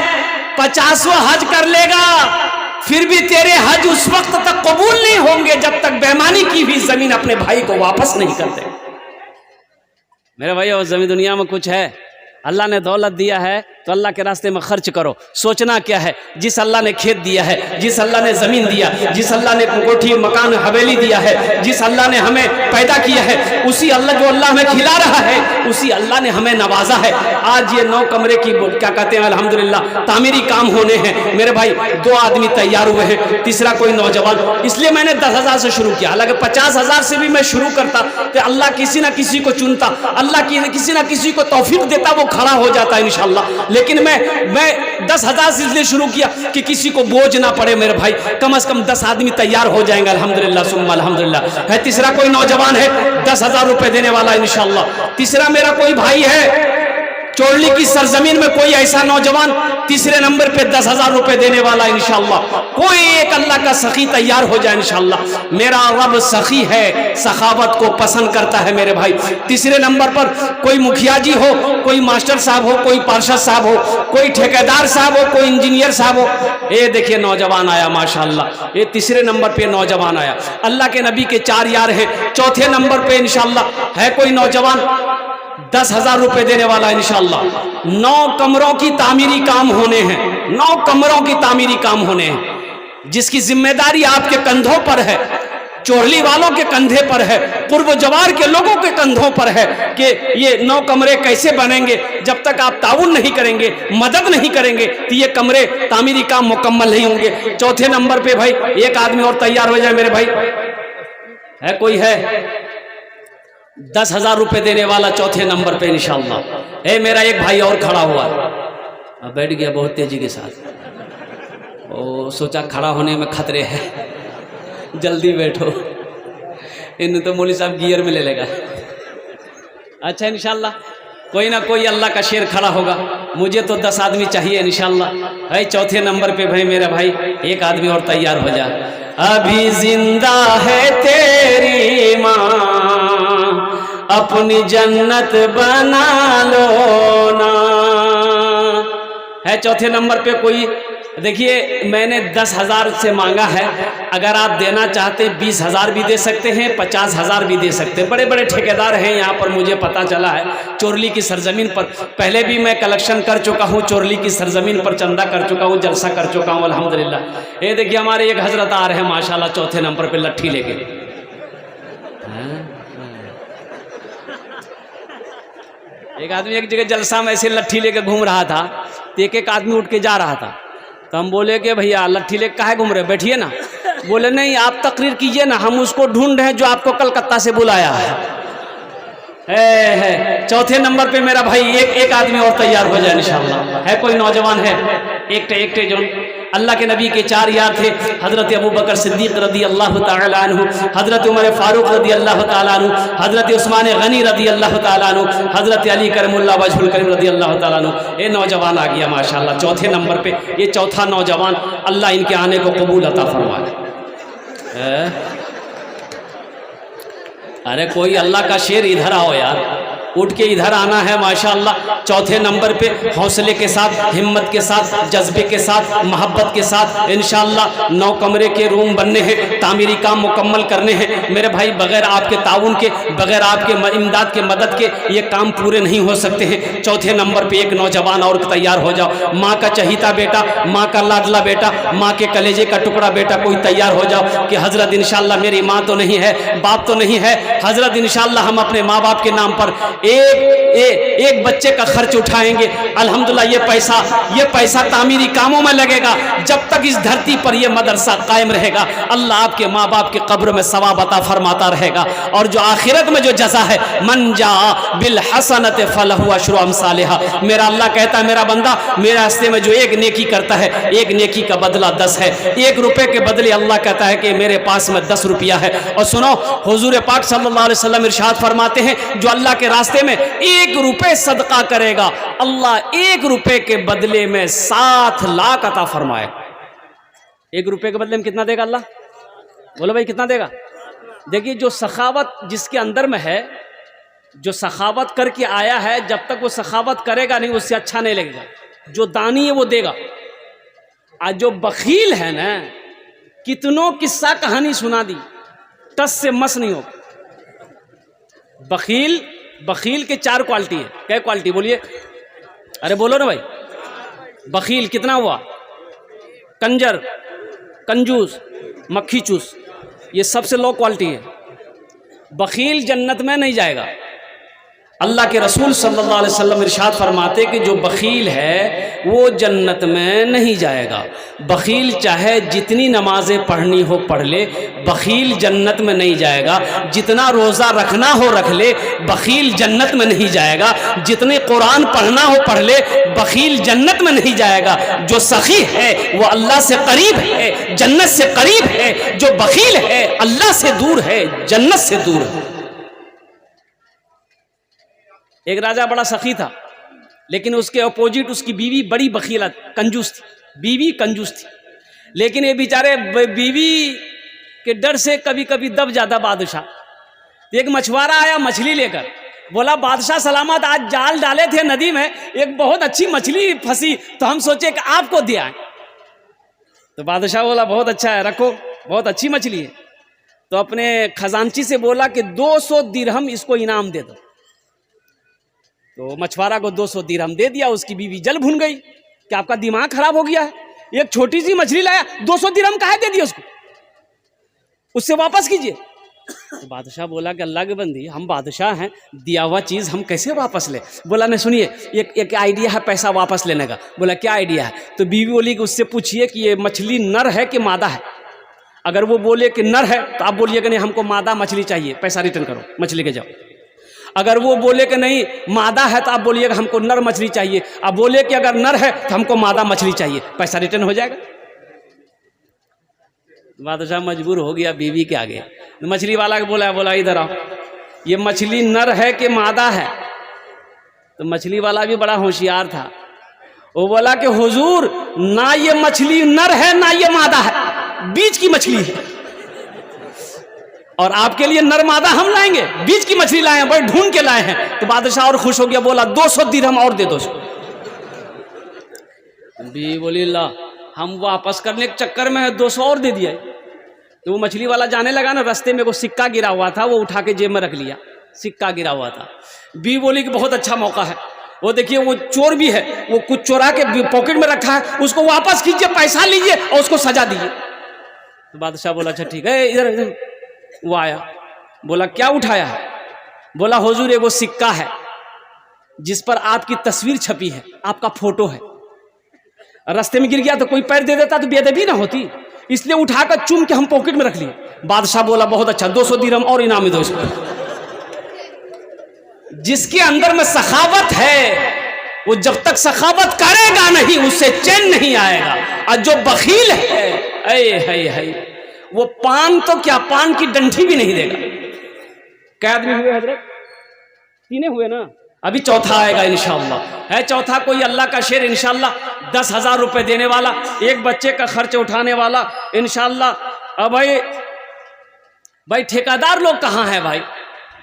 50वां हज कर लेगा, फिर भी तेरे हज उस वक्त तक कबूल नहीं होंगे जब तक बेईमानी की हुई जमीन अपने भाई को वापस नहीं करते। मेरे भाई, और जमीन दुनिया में कुछ है, अल्लाह ने दौलत दिया है तो अल्लाह के रास्ते में खर्च करो। सोचना क्या है, जिस अल्लाह ने खेत दिया है, जिस अल्लाह ने ज़मीन दिया, जिस अल्लाह ने कोठी मकान हवेली दिया है, जिस अल्लाह ने हमें पैदा किया है, उसी अल्लाह जो अल्लाह हमें खिला रहा है, उसी अल्लाह ने हमें नवाजा है। आज ये 9 कमरे की क्या कहते हैं, अल्हम्दुलिल्लाह तामीरी काम होने हैं। मेरे भाई 2 आदमी तैयार हुए हैं, तीसरा कोई नौजवान। इसलिए मैंने 10,000 से शुरू किया, हालांकि 50,000 से भी मैं शुरू करता तो अल्लाह किसी ना किसी को चुनता, अल्लाह किसी ना किसी को तौफीक देता, वो खड़ा हो जाता है इंशाअल्लाह। लेकिन मैं 10,000 से इसलिए शुरू किया कि किसी को बोझ ना पड़े। मेरे भाई कम से कम 10 आदमी तैयार हो जाएंगे, अल्हम्दुलिल्लाह सुम्मा अल्हम्दुलिल्लाह। है तीसरा कोई नौजवान है 10,000 रुपए देने वाला इंशाअल्लाह। तीसरा मेरा कोई भाई है चोरली की सरजमीन में, कोई ऐसा नौजवान तीसरे नंबर पे 10,000 रुपए देने वाला इंशाअल्लाह। कोई एक अल्लाह का सखी तैयार हो जाए इंशाअल्लाह। मेरा रब सखी है, सखावत को पसंद करता है मेरे भाई। तीसरे नंबर पर कोई मुखिया जी हो, कोई मास्टर साहब हो, कोई पार्षद साहब हो, कोई ठेकेदार साहब हो, कोई इंजीनियर साहब हो। ये देखिए नौजवान आया माशाअल्लाह, ये तीसरे नंबर पे नौजवान आया। अल्लाह के नबी के 4 यार हैं। चौथे नंबर पे इंशाअल्लाह है कोई नौजवान 10,000 रुपए देने वाला इंशाअल्लाह। 9 कमरों की तामीरी काम होने हैं, 9 कमरों की तामीरी काम होने हैं, जिसकी जिम्मेदारी आपके कंधों पर है, चोरली वालों के कंधे पर है, कुर्ब जवार के लोगों के कंधों पर है कि ये 9 कमरे कैसे बनेंगे। जब तक आप ताउन नहीं करेंगे, मदद नहीं करेंगे, तो ये कमरे तामीरी काम मुकम्मल नहीं होंगे। चौथे नंबर पे भाई एक आदमी और तैयार हो जाए मेरे भाई, है कोई है 10,000 रुपए देने वाला चौथे नंबर पे इंशाअल्लाह। मेरा एक भाई और खड़ा हुआ, अब बैठ गया बहुत तेजी के साथ। ओ सोचा खड़ा होने में खतरे हैं, जल्दी बैठो, इन्हें तो मौलवी साहब गियर में ले लेगा। अच्छा इंशाअल्लाह कोई ना कोई अल्लाह का शेर खड़ा होगा। मुझे तो 10 आदमी चाहिए इंशाअल्लाह। भाई चौथे नंबर पे भाई मेरा भाई एक आदमी और तैयार हो जा। अभी जिंदा है तेरी माँ, अपनी जन्नत बना लो ना। है चौथे नंबर पे कोई, देखिए मैंने 10,000 से मांगा है, अगर आप देना चाहते 20,000 भी दे सकते हैं, 50,000 भी दे सकते हैं। बड़े बड़े ठेकेदार हैं यहाँ पर, मुझे पता चला है चोरली की सरजमीन पर। पहले भी मैं कलेक्शन कर चुका हूँ, चोरली की सरजमीन पर चंदा कर चुका हूँ, जलसा कर चुका हूँ अल्हम्दुलिल्लाह। ये देखिए हमारे एक हजरत आ रहे हैं माशाल्लाह चौथे नंबर पर लट्ठी लेके। एक आदमी एक जगह जलसा में ऐसे लट्ठी लेके घूम रहा था, तो एक आदमी उठ के जा रहा था, तो हम बोले कि भैया लट्ठी लेके काहे घूम रहे, बैठिए ना। बोले नहीं आप तकरीर कीजिए ना, हम उसको ढूंढ रहे हैं जो आपको कलकत्ता से बुलाया है। चौथे नंबर पे मेरा भाई एक आदमी और तैयार हो जाए इंशाअल्लाह। है कोई नौजवान है एक जो अल्लाह के नबी के 4 यार थे, हजरत अबू बकर सिद्दीक रदी अल्लाह ताला अन्हु, हजरत उमर फारूक रदी अल्लाह ताला अन्हु, हजरत उस्मान गनी रदी अल्लाह ताला अन्हु, हजरत अली करमुल्लाह वजहुल करीम रदी अल्लाह ताला अन्हु। ये नौजवान आ गया माशाल्लाह चौथे नंबर पे। ये चौथा नौजवान, अल्लाह इनके आने को कबूल अता फरमाए। अरे कोई अल्लाह का शेर इधर आओ यार, उठ के इधर आना है माशाअल्लाह। चौथे नंबर पे हौसले के साथ, हिम्मत के साथ, जज्बे के साथ, मोहब्बत के साथ इंशाअल्लाह 9 कमरे के रूम बनने हैं, तामीरी काम मुकम्मल करने हैं मेरे भाई। बगैर आपके ताउन के, बगैर आपके इमदाद के, मदद के ये काम पूरे नहीं हो सकते हैं। चौथे नंबर पे एक नौजवान और तैयार हो जाओ। माँ का चहीता बेटा, माँ का लाडला बेटा, माँ के कलेजे का टुकड़ा बेटा, कोई तैयार हो जाओ कि हजरत इंशाअल्लाह मेरी माँ तो नहीं है, बाप तो नहीं है, हजरत इंशाअल्लाह हम अपने माँ बाप के नाम पर एक बच्चे का खर्च उठाएंगे। अल्हम्दुलिल्लाह ये पैसा तामीरी कामों में लगेगा। जब तक इस धरती पर ये मदरसा कायम रहेगा, अल्लाह आपके माँ बाप के कब्र में सवाब अता फरमाता रहेगा। और जो आखिरत में जो जज़ा है, मन जा बिल हसनत फलहु अशरु अमसालिहा। मेरा अल्लाह कहता है मेरा बंदा मेरे रास्ते में जो एक नेकी करता है, एक नेकी का बदला 10 है। 1 रुपए के बदले अल्लाह कहता है कि मेरे पास में 10 रुपया है। और सुनो हुजूर पाक सल्लल्लाहु अलैहि वसल्लम इरशाद फरमाते हैं, जो अल्लाह के रास्ते रास्ते में 1 रुपए सदका करेगा, अल्लाह 1 रुपए के बदले में 7 लाख अता फरमाए। 1 रुपए के बदले में कितना देगा अल्लाह? बोलो भाई कितना देगा? देखिए जो सखावत जिसके अंदर में है, जो सखावत करके आया है, जब तक वो सखावत करेगा नहीं उससे अच्छा नहीं लगेगा। जो दानी है वो देगा। आज जो बखील है ना, कितनों किस्सा कहानी सुना दी, टस से मस नहीं हो। बखील के 4 क्वालिटी है। क्या क्वालिटी बोलिए? अरे बोलो ना भाई। बखील कितना हुआ? कंजर, कंजूस, मक्खी चूस, ये सबसे लो क्वालिटी है। बखील जन्नत में नहीं जाएगा। अल्लाह के रसूल सल्लल्लाहु अलैहि वसल्लम इरशाद फरमाते कि जो बखील है वो जन्नत में नहीं जाएगा। बखील चाहे जितनी नमाजें पढ़नी हो पढ़ ले, बखील जन्नत में नहीं जाएगा। जितना रोज़ा रखना हो रख ले, बखील जन्नत में नहीं जाएगा। जितने कुरान पढ़ना हो पढ़ ले, बखील जन्नत में नहीं जाएगा। जो सखी है वो अल्लाह से करीब है, जन्नत से करीब है। जो बखील है अल्लाह से दूर है, जन्नत से दूर है। एक राजा बड़ा सखी था, लेकिन उसके अपोजिट उसकी बीवी बड़ी बखीला कंजूस थी। बीवी कंजूस थी, लेकिन ये बेचारे बीवी के डर से कभी कभी दब जाता बादशाह। एक मछुआरा आया मछली लेकर, बोला बादशाह सलामत, आज जाल डाले थे नदी में, एक बहुत अच्छी मछली फंसी, तो हम सोचे कि आपको दिया है। तो बादशाह बोला बहुत अच्छा है, रखो, बहुत अच्छी मछली है। तो अपने खजांची से बोला कि 200 दिरहम इसको इनाम दे दो। तो मछुआरा को 200 दिरहम दे दिया। उसकी बीवी जल भुन गई कि आपका दिमाग खराब हो गया है, एक छोटी सी मछली लाया, 200 दिरहम काहे दे दिया उसको, उससे वापस कीजिए। तो बादशाह बोला कि अल्लाह के बंदी, हम बादशाह हैं, दिया हुआ चीज़ हम कैसे वापस ले। बोला नहीं सुनिए, एक आइडिया है पैसा वापस लेने का। बोला क्या आइडिया है? तो बीवी बोली कि उससे पूछिए कि ये मछली नर है कि मादा है। अगर वो बोले कि नर है तो आप बोलिए कि नहीं हमको मादा मछली चाहिए, पैसा रिटर्न करो, मछली के जाओ। अगर वो बोले कि नहीं मादा है तो आप बोलिएगा हमको नर मछली चाहिए। आप बोले कि अगर नर है तो हमको मादा मछली चाहिए, पैसा रिटर्न हो जाएगा। बादशाह मजबूर हो गया बीवी के आगे। मछली वाला के बोला इधर आओ, ये मछली नर है कि मादा है? तो मछली वाला भी बड़ा होशियार था, वो बोला कि हुजूर ना ये मछली नर है ना ये मादा है, बीच की मछली है, और आपके लिए नर मादा हम लाएंगे, बीच की मछली लाए हैं, बड़े ढूंढ के लाए हैं। तो बादशाह और खुश हो गया, बोला 200 दिरहम और दे दो। बीवी बोली ला, हम वापस करने के चक्कर में 200 और दे दिया। तो वो मछली वाला जाने लगा ना, रास्ते में वो सिक्का गिरा हुआ था, वो उठा के जेब में रख लिया, सिक्का गिरा हुआ था। बीवी बोली कि बहुत अच्छा मौका है, वो देखिए वो चोर भी है, वो कुछ चोरा के पॉकेट में रखा है, उसको वापस कीजिए, पैसा लीजिए और उसको सजा दीजिए। तो बादशाह बोला अच्छा ठीक है, इधर। वो आया, बोला क्या उठाया है? बोला हुजूर वो सिक्का है जिस पर आपकी तस्वीर छपी है, आपका फोटो है। रास्ते में गिर गया तो कोई पैर दे देता तो बेअदबी ना होती, इसलिए उठाकर चूम के हम पॉकेट में रख लिए। बादशाह बोला बहुत अच्छा, 200 दिरहम और इनाम दो इसको। जिसके अंदर में सखावत है वो जब तक सखावत करेगा नहीं उससे चैन नहीं आएगा। और जो बखील है वो पान तो क्या, पान की डंठी भी नहीं देगा। क्या आदमी हुए हजरत? 3 हुए ना, अभी चौथा आएगा इंशाअल्लाह। है चौथा कोई अल्लाह का शेर इंशाअल्लाह, 10,000 रुपए देने वाला, एक बच्चे का खर्च उठाने वाला इंशाअल्लाह। अब भाई ठेकेदार लोग कहाँ हैं भाई?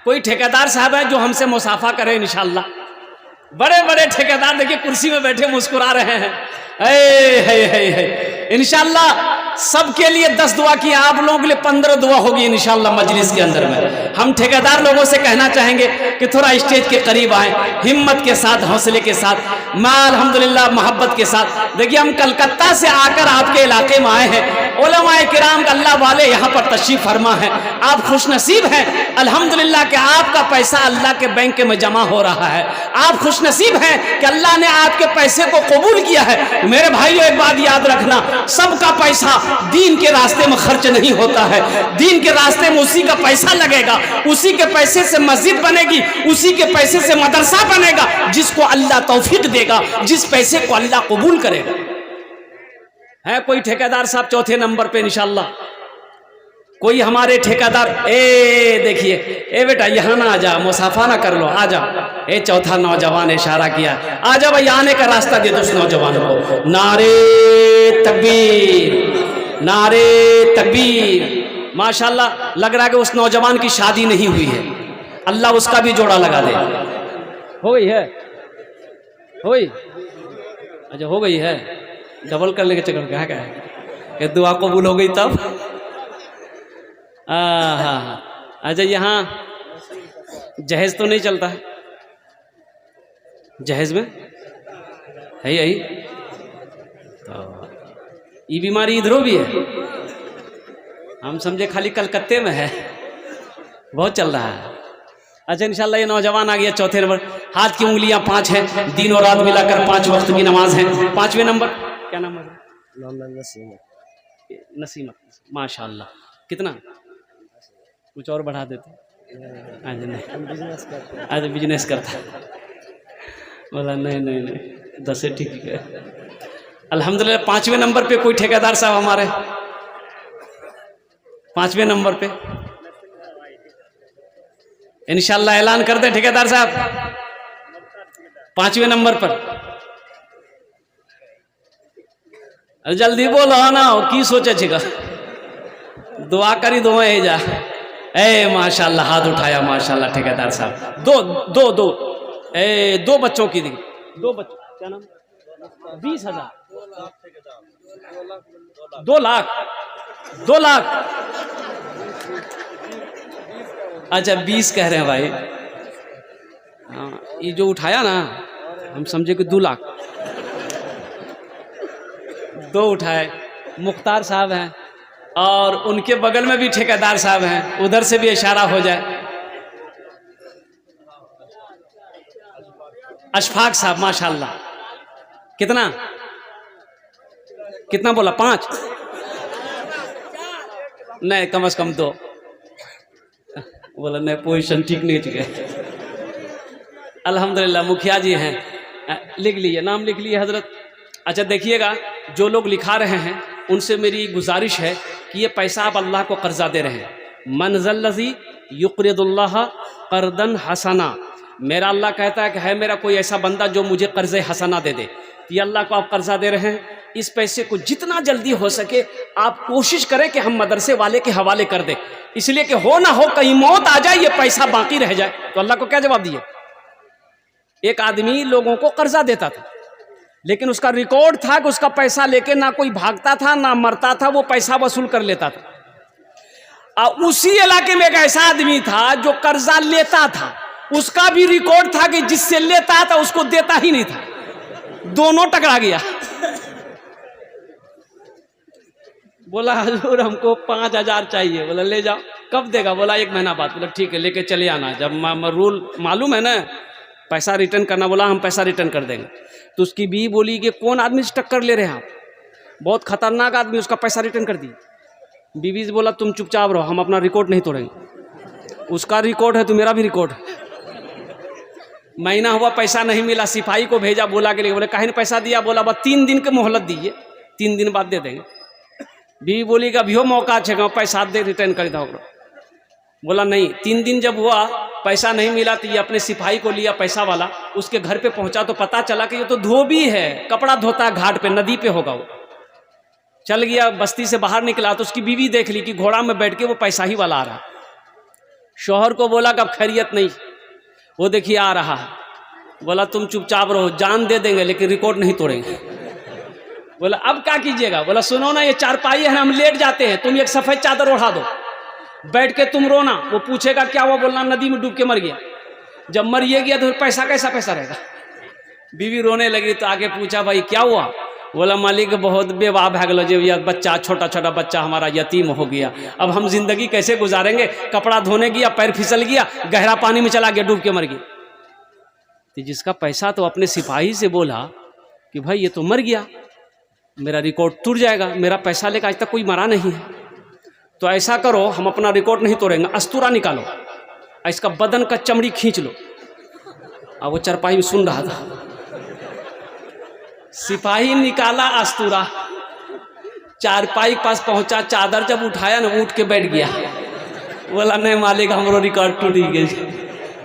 कोई ठेकेदार साहब है जो हमसे मुसाफा करे इंशाअल्लाह। बड़े बड़े ठेकेदार देखिए कुर्सी में बैठे मुस्कुरा रहे हैं। इंशाअल्लाह सबके लिए 10 दुआ की, आप लोगों के लिए 15 दुआ होगी इंशाअल्लाह मजलिस के अंदर में। हम ठेकेदार लोगों से कहना चाहेंगे कि थोड़ा स्टेज के करीब आए, हिम्मत के साथ, हौसले के साथ, माल अल्हम्दुलिल्लाह मोहब्बत के साथ। देखिए हम कलकत्ता से आकर आपके इलाके में आए हैं, उलमाए किराम अल्लाह वाले यहाँ पर तशरीफ फरमा है। आप खुशनसीब हैं अल्हम्दुलिल्लाह कि आपका पैसा अल्लाह के बैंक में जमा हो रहा है। आप खुशनसीब हैं कि अल्लाह ने आपके पैसे को कबूल किया है। मेरे भाइयों एक बात याद रखना, सबका पैसा दीन के रास्ते में खर्च नहीं होता है। दीन के रास्ते में उसी का पैसा लगेगा, उसी के पैसे से मस्जिद बनेगी, उसी के पैसे से मदरसा बनेगा जिसको अल्लाह तौफीक देगा, जिस पैसे को अल्लाह कबूल करेगा। है कोई ठेकेदार साहब चौथे नंबर पे इंशाअल्लाह? कोई हमारे ठेकेदार, ए देखिए, ए बेटा यहाँ ना आ जा, मुसाफा ना कर लो, आ जा। ए चौथा नौजवान इशारा किया, आ जा भाई, आने का रास्ता दे दो उस नौजवान को। नारे तकबीर, नारे तकबीर। माशाल्लाह, लग रहा है कि उस नौजवान की शादी नहीं हुई है, अल्लाह उसका भी जोड़ा लगा दे। हो गई है, हो गई, अच्छा हो गई है, डबल करने के चक्कर क्या है, ये दुआ कबूल हो गई तब। हाँ, अच्छा यहाँ जहेज तो नहीं चलता है, जहेज में है यही तो, ये बीमारी इधरों भी है, हम समझे खाली कलकत्ते में है, बहुत चल रहा है। अच्छा इंशाल्लाह ये नौजवान आ गया चौथे नंबर, हाथ की उंगलियां 5 हैं, दिन और रात मिलाकर 5 वक्त की नमाज है। 5वें नंबर, क्या नाम है? नसीमत, माशाल्लाह। कितना, कुछ और बढ़ा देते? आज बिजनेस करता, बोला नहीं नहीं नहीं, 10 से ठीक है। अल्हम्दुलिल्लाह 5वें नंबर पे कोई ठेकेदार साहब हमारे, 5वें नंबर पे इंशाल्लाह ऐलान कर दे ठेकेदार साहब, 5वें नंबर पर। जल्दी बोलो ना, की सोचे छिका, दुआ करी दो है जा। ए माशाल्लाह, हाथ उठाया माशाल्लाह ठेकेदार साहब। दो ए 2 बच्चों की दी, 2 बच्चों, क्या नाम? 20,000, 2 लाख, 2 लाख। अच्छा 20 कह रहे हैं भाई, हाँ ये जो उठाया ना, हम समझे कि 2 लाख, 2 उठाए। मुख्तार साहब हैं और उनके बगल में भी ठेकेदार साहब हैं, उधर से भी इशारा हो जाए। अशफाक साहब माशाल्लाह, कितना कितना बोला? 5 नहीं, कम से कम 2 बोला, नहीं पोजीशन ठीक नहीं चुके। अल्हम्दुलिल्लाह मुखिया जी हैं, लिख लीजिए, नाम लिख लीजिए हजरत। अच्छा देखिएगा, जो लोग लिखा रहे हैं उनसे मेरी गुजारिश है कि ये पैसा आप अल्लाह को कर्जा दे रहे हैं। मनज़ल्लज़ी युक़रिदुल्लाह क़र्दन हसना, मेरा अल्लाह कहता है कि है मेरा कोई ऐसा बंदा जो मुझे कर्ज़े हसना दे दे। ये अल्लाह को आप कर्जा दे रहे हैं, इस पैसे को जितना जल्दी हो सके आप कोशिश करें कि हम मदरसे वाले के हवाले कर दें, इसलिए कि हो ना हो कहीं मौत आ जाए, ये पैसा बाकी रह जाए। तो अल्लाह को क्या जवाब दिए? एक आदमी लोगों को कर्जा देता था, लेकिन उसका रिकॉर्ड था कि उसका पैसा लेके ना कोई भागता था ना मरता था, वो पैसा वसूल कर लेता था। उसी इलाके में एक ऐसा आदमी था जो कर्जा लेता था, उसका भी रिकॉर्ड था कि जिससे लेता था उसको देता ही नहीं था, दोनों टकरा गया। बोला हजूर हमको 5,000 चाहिए। बोला ले जाओ। कब देगा? बोला 1 महीना बाद। बोला ठीक है, लेके चले आना, जब रूल मालूम है ना, पैसा रिटर्न करना। बोला हम पैसा रिटर्न कर देंगे। तो उसकी बीवी बोली कि कौन आदमी से टक्कर ले रहे हैं आप, बहुत खतरनाक आदमी, उसका पैसा रिटर्न कर दी। बीवी से बोला तुम चुपचाप रहो, हम अपना रिकॉर्ड नहीं तोड़ेंगे, उसका रिकॉर्ड है तो मेरा भी रिकॉर्ड है। महीना हुआ पैसा नहीं मिला, सिपाही को भेजा, बोला के लिए। बोले काहे ने पैसा दिया? बोला बस 3 दिन के मोहलत दीजिए, 3 दिन बाद दे देंगे। बीवी बोली कि अभी मौका छेगा, पैसा दे रिटर्न कर दो। बोला नहीं। 3 दिन जब हुआ पैसा नहीं मिला तो ये अपने सिपाही को लिया पैसा वाला, उसके घर पे पहुंचा तो पता चला कि ये तो धोबी है, कपड़ा धोता है घाट पे, नदी पे होगा। वो चल गया, बस्ती से बाहर निकला तो उसकी बीवी देख ली कि घोड़ा में बैठ के वो पैसा ही वाला आ रहा। शौहर को बोला कि अब खैरियत नहीं, वो देखिए आ रहा है। बोला तुम चुपचाप रहो, जान दे देंगे लेकिन रिकॉर्ड नहीं तोड़ेंगे। बोला अब क्या कीजिएगा? बोला सुनो ना, ये चारपाई है, हम लेट जाते हैं, तुम एक सफेद चादर ओढ़ा दो, बैठ के तुम रोना, वो पूछेगा क्या हुआ, बोलना नदी में डूब के मर गया। जब मर ये गया तो फिर पैसा कैसा पैसा रहेगा? बीवी रोने लगी तो आगे पूछा भाई क्या हुआ? बोला मालिक बहुत बेवाह भाग लो, जो यह बच्चा, छोटा छोटा बच्चा हमारा यतीम हो गया, अब हम जिंदगी कैसे गुजारेंगे? कपड़ा धोने गया, पैर फिसल गया, गहरा पानी में चला गया, डूब के मर गया। तो जिसका पैसा तो अपने सिपाही से बोला कि भाई ये तो मर गया, मेरा रिकॉर्ड टूट जाएगा, मेरा पैसा लेकर आज तक कोई मरा नहीं है, तो ऐसा करो हम अपना रिकॉर्ड नहीं तोड़ेंगे, अस्तूरा निकालो, इसका बदन का चमड़ी खींच लो। अब वो चरपाई में सुन रहा था, सिपाही निकाला अस्तूरा, चारपाई के पास पहुंचा, चादर जब उठाया ना उठ के बैठ गया, बोला नहीं मालिक हमारो रिकॉर्ड टूट गई,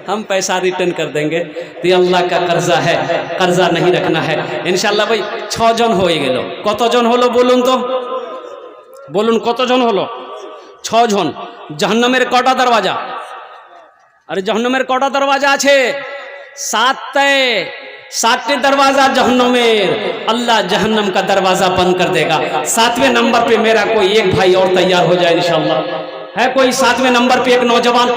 हम पैसा रिटर्न कर देंगे। तो ये अल्लाह का कर्जा है, कर्जा नहीं रखना है इंशाल्लाह। भाई 6 जन हो गेलो, कत जन हलो बोलुन तो, बोलुन कत जन हलो? 6 जन। जहन्नमेर कटा दरवाजा? अरे जहन्नमेर कटा दरवाजा आछे? 7 दरवाजा जहन्नमेर। अल्लाह जहन्नम का दरवाजा बंद कर देगा। 7वें नंबर पे मेरा कोई एक भाई और तैयार हो जाए इंशाल्लाह। है कोई 7वें नंबर पे एक नौजवान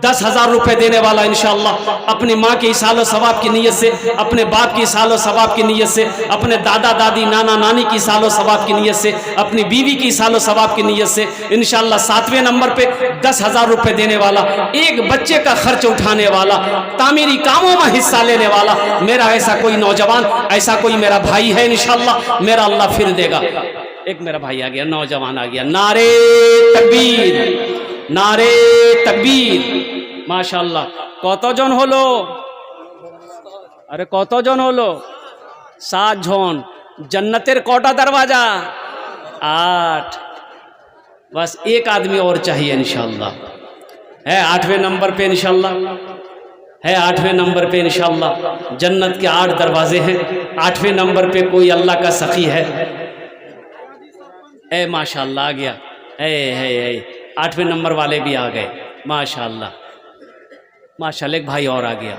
10,000 रुपए देने वाला इंशाल्लाह, अपनी माँ की इसालो सवाब की नीयत से, अपने बाप की इसालो सवाब की नीयत से, अपने दादा दादी नाना नानी की इसालो सवाब की नीयत से, अपनी बीवी की इसालो सवाब की नीयत से इंशाल्लाह 7वें नंबर पे 10,000 रुपए देने वाला, एक बच्चे का खर्च उठाने वाला, तामीरी कामों में हिस्सा लेने वाला मेरा ऐसा कोई नौजवान, ऐसा कोई मेरा भाई है इंशाल्लाह, मेरा अल्लाह फिर देगा। एक मेरा भाई आ गया, नौजवान आ गया, नारे तकबीर, नारे तकबीर, माशाल्लाह। कत जन हलो? अरे कत जन हलो? 7 जन। जन्नतेर कटा दरवाजा? 8। बस एक आदमी और चाहिए इंशाल्लाह। है 8वें नंबर पे इंशाल्लाह, है 8वें नंबर पे इंशाल्लाह। जन्नत के 8 दरवाजे हैं, 8वें नंबर पे कोई अल्लाह का सखी है। ए माशाल्लाह आ गया, है 8वें नंबर वाले भी आ गए, माशाल्लाह माशाल्लाह। एक भाई और आ गया।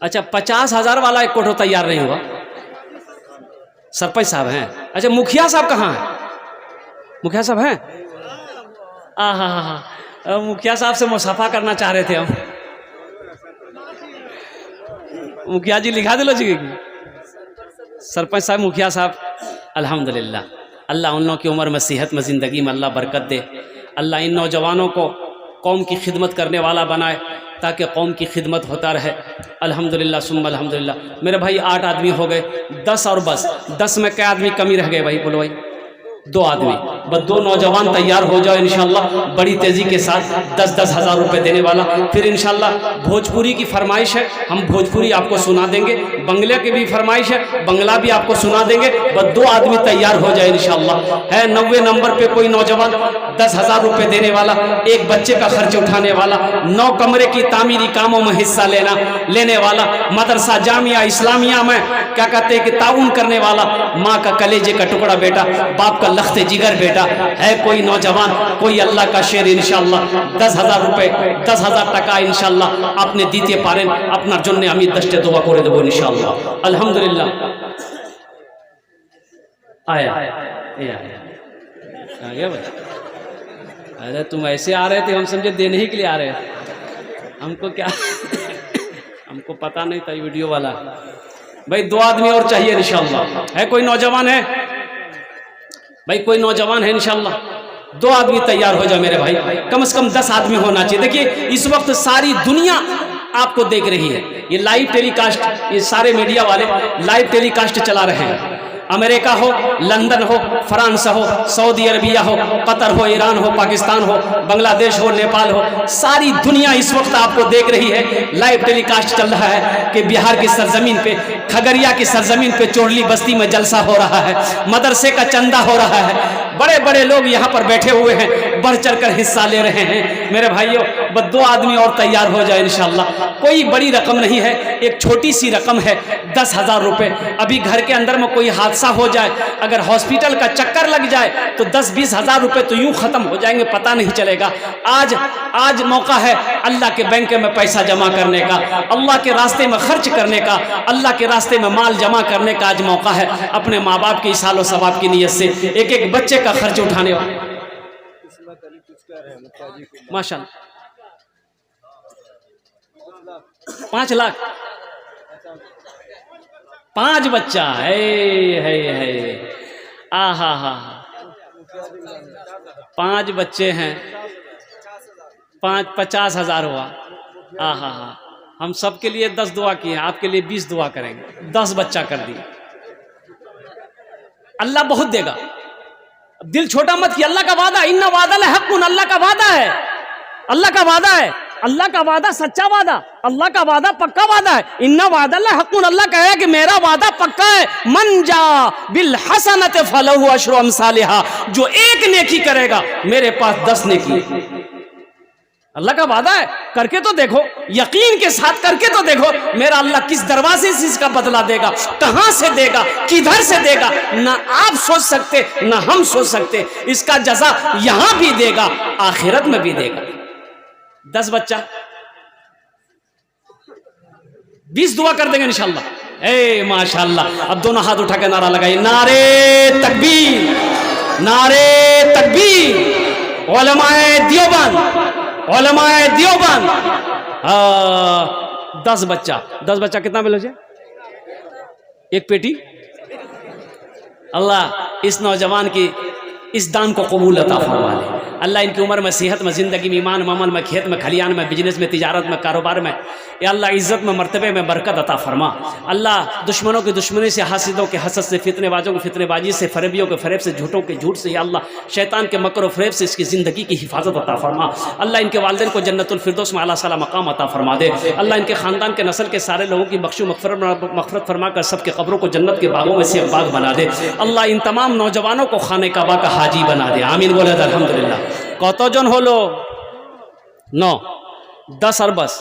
अच्छा 50,000 वाला एक कोठो तैयार नहीं हुआ? सरपंच साहब हैं? अच्छा मुखिया साहब कहाँ हैं? मुखिया साहब हैं? हाँ, मुखिया साहब से मुसाफा करना चाह रहे थे हम। मुखिया जी लिखा दिलो जी, सरपंच साहब मुखिया साहब, अल्हम्दुलिल्लाह। अल्लाह उन लोगों की उम्र में, सेहत में, ज़िंदगी में अल्लाह बरकत दे। अल्लाह इन नौजवानों को कौम की खिदमत करने वाला बनाए ताकि कौम की खिदमत होता रहे। अल्हम्दुलिल्लाह सुम्मा अल्हम्दुलिल्लाह। मेरे भाई 8 आदमी हो गए, 10 और बस 10 में क्या आदमी कमी रह गए भाई? बोलो भाई 2 आदमी, बस 2 नौजवान तैयार हो जाओ इंशाल्लाह बड़ी तेज़ी के साथ। 10-10 हज़ार रुपये देने वाला। फिर इंशाल्लाह भोजपुरी की फरमाइश है, हम भोजपुरी आपको सुना देंगे। बंगले की भी फरमाइश है, बंगला भी आपको सुना देंगे। बस 2 आदमी तैयार हो जाए इंशाल्लाह। है 90 नंबर पे कोई नौजवान 10,000 रुपये देने वाला, एक बच्चे का खर्च उठाने वाला, 9 कमरे की तामीरी कामों में हिस्सा लेने वाला, मदरसा जामिया इस्लामिया में क्या कहते हैं कि ताउन करने वाला, माँ का कलेजे का टुकड़ा बेटा, बाप का लख्ते जिगर बेटा। है कोई नौजवान, कोई अल्लाह का शेर इंशाल्लाह 10,000 रुपये, 10,000 टाका इंशाल्लाह आपने दीते पारें अपना जन्ने আমি 10টা দোয়া করে দেবো इंशाल्लाह। अल्हम्दुलिल्लाह। आया आ गया भाई? अरे तुम ऐसे आ रहे थे, हम समझे देने ही के लिए आ रहे हैं, हमको क्या हमको पता नहीं था वीडियो वाला। भाई 2 आदमी और चाहिए इंशाल्लाह। है कोई नौजवान है भाई? कोई नौजवान है इंशाल्लाह? 2 आदमी तैयार हो जाए मेरे भाई, कम से कम 10 आदमी होना चाहिए। देखिए इस वक्त सारी दुनिया आपको देख रही है, ये लाइव टेलीकास्ट, ये सारे मीडिया वाले लाइव टेलीकास्ट चला रहे हैं। अमेरिका हो, लंदन हो, फ्रांस हो, सऊदी अरबिया हो, कतर हो, ईरान हो, पाकिस्तान हो, बांग्लादेश हो, नेपाल हो, सारी दुनिया इस वक्त आपको देख रही है। लाइव टेलीकास्ट चल रहा है कि बिहार की सरजमीन पे, खगड़िया की सरजमीन पे चोरली बस्ती में जलसा हो रहा है, मदरसे का चंदा हो रहा है, बड़े बड़े लोग यहाँ पर बैठे हुए हैं, बढ़ चढ़ कर हिस्सा ले रहे हैं। मेरे भाइयों बस 2 आदमी और तैयार हो जाए इंशाल्लाह। कोई बड़ी रकम नहीं है, एक छोटी सी रकम है 10,000 रुपये। अभी घर के अंदर में कोई हादसा हो जाए, अगर हॉस्पिटल का चक्कर लग जाए तो 10-20 हज़ार रुपये तो यूं खत्म हो जाएंगे, पता नहीं चलेगा। आज मौका है अल्लाह के बैंक में पैसा जमा करने का, अल्लाह के रास्ते में खर्च करने का, अल्लाह के रास्ते में माल जमा करने का आज मौका है। अपने माँ बाप के इसालो सवाब की नीयत से एक एक बच्चे का खर्च उठाने वाला माशाल्लाह 5 लाख 5 बच्चा है। आहा 5 बच्चे हैं, 50 हज़ार हुआ। आहा हम सबके लिए 10 दुआ किए, आपके लिए 20 दुआ करेंगे। 10 बच्चा कर दिए, अल्लाह बहुत देगा। दिल छोटा मत किया, अल्लाह का वादा, इन्ना वादा हक़्क़ुन, अल्लाह का वादा है, अल्लाह का वादा है। अल्लाह का वादा सच्चा वादा, अल्लाह का वादा पक्का वादा है। इन्ना वादल्लाह हक़्क़ुन, अल्लाह कहेगा कि मेरा वादा पक्का है। मन जा बिल हसनत फलहु अशरु अमसालिहा, जो एक नेकी करेगा मेरे पास 10 नेकी। अल्लाह का वादा है, करके तो देखो, यकीन के साथ करके तो देखो, मेरा अल्लाह किस दरवाजे से इसका बदला देगा, कहां से देगा, किधर से देगा, ना आप सोच सकते ना हम सोच सकते। इसका जज़ा यहां भी देगा, आखिरत में भी देगा। 10 बच्चा 20 दुआ कर देंगे इंशाअल्लाह। ए माशाअल्लाह। अब दोनों हाथ उठा के नारा लगाइए, नारे तकबीर, नारे तकबीर। उलमाए देवबंद, उलमाए देवबंद। 10 बच्चा कितना मिलो जे? एक पेटी। अल्लाह इस नौजवान की इस दान को कबूल अता फरमा ले। अल्लाह इनकी उम्र में, सेहत में, ज़िंदगी में, ईमान में, अमल में, खेत में, खलियान में, बिजनेस में, तिजारत में, कारोबार में, या अल्लाह इज़्ज़त में, मर्तबे में बरकत अता फरमा। अल्लाह दुश्मनों की दुश्मनी से, हासिदों के हसद से, फितनेबाजों की फितनेबाजी से, फरेबियों के फरेब से, झूठों के झूठ से, या अल्लाह शैतान के मकर व फरेब से इसकी ज़िंदगी की हिफाजत अता फरमा। अल्लाह इनके वालिदैन को जन्नतुल फिरदौस में आला साला मकाम अता फरमा दे। अल्लाह इनके ख़ानदान के नस्ल के सारे लोगों की बख्शो मग़फ़िरत फरमा कर सबके कब्रों को जन्नत के बागों में से एक बाग बना दे। अल्लाह इन तमाम नौजवानों को खाने काबा का हाजी बना दे। आमीन बोले अल्हम्दुलिल्लाह। कतजन हलो? 9। 10 और बस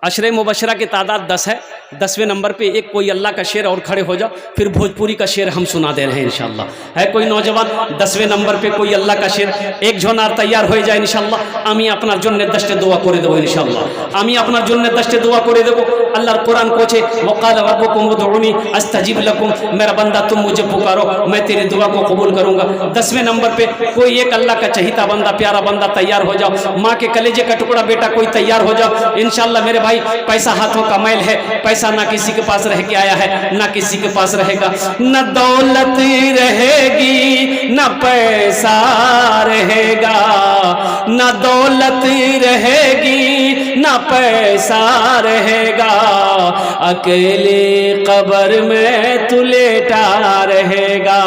अशरे मुबशरा की तादाद 10 है। 10वें नंबर पे एक कोई अल्लाह का शेर और खड़े हो जाओ, फिर भोजपुरी का शेर हम सुना दे रहे हैं इंशाअल्लाह। है कोई नौजवान? 10वें नंबर पे कोई अल्लाह का शेर, एक झोनार तैयार हो जाए इंशाअल्लाह। आमी अपना जन्ने दस्ते दुआ करे देबो इंशाअल्लाह। आमी अपना जन्ने दस्ते दुआ करे देबो। अल्लाह कुरान कोचे वक़ाल रब्बुकुम उदऊनी अस्तजिब लकुम, मेरा बंदा तुम मुझे पुकारो मैं तेरी दुआ को कबूल करूंगा। 10वें नंबर पे कोई एक अल्लाह का चहीता बंदा, प्यारा बंदा तैयार हो जाओ। माँ के कलेजे का टुकड़ा बेटा कोई तैयार हो जाओ इंशाअल्लाह। मेरे भाई पैसा हाथों का मैल है, पैसा ना किसी के पास रह के आया है, ना किसी के पास रहेगा। न दौलत रहेगी न पैसा रहेगा, न दौलत रहेगी न पैसा रहेगा, अकेले कब्र में तू लेटा रहेगा।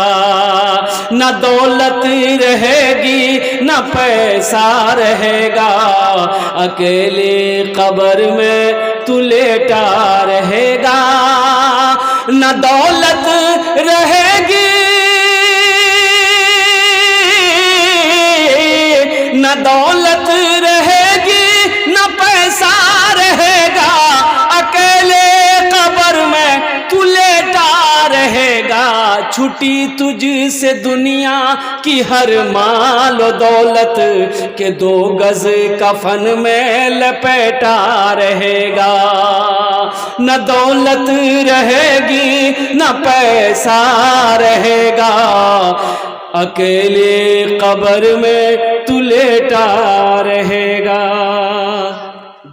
न दौलत रहेगी न पैसा रहेगा, अकेले कब्र में तू लेटा रहेगा। न दौलत रहेगी न दौलत रहेगी न पैसा रहेगा, अकेले कब्र में तू लेटा रहेगा। छुटी तुझसे दुनिया की हर माल दौलत के 2 गज कफन में लपेटा रहेगा। न दौलत रहेगी न पैसा रहेगा, अकेले कब्र में तू लेटा रहेगा।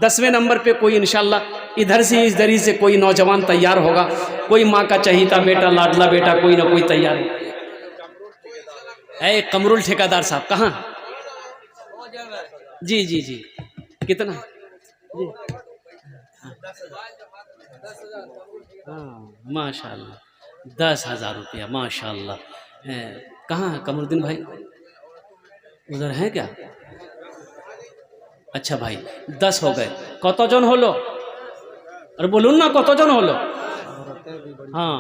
10वें नंबर पे कोई इंशाअल्लाह इधर से इस दरी से कोई नौजवान तैयार होगा, कोई माँ का चहीता बेटा, लाडला बेटा, कोई ना कोई तैयार है। कमरुल ठेकेदार साहब कहाँ? जी जी जी, कितना जी? हाँ माशाअल्लाह 10,000 रुपया माशाअल्लाह। कहाँ है कमरुद्दीन भाई? उधर है क्या? अच्छा भाई 10 हो गए। कतजन हलो? अरे बोलून ना कतजन हलो? हाँ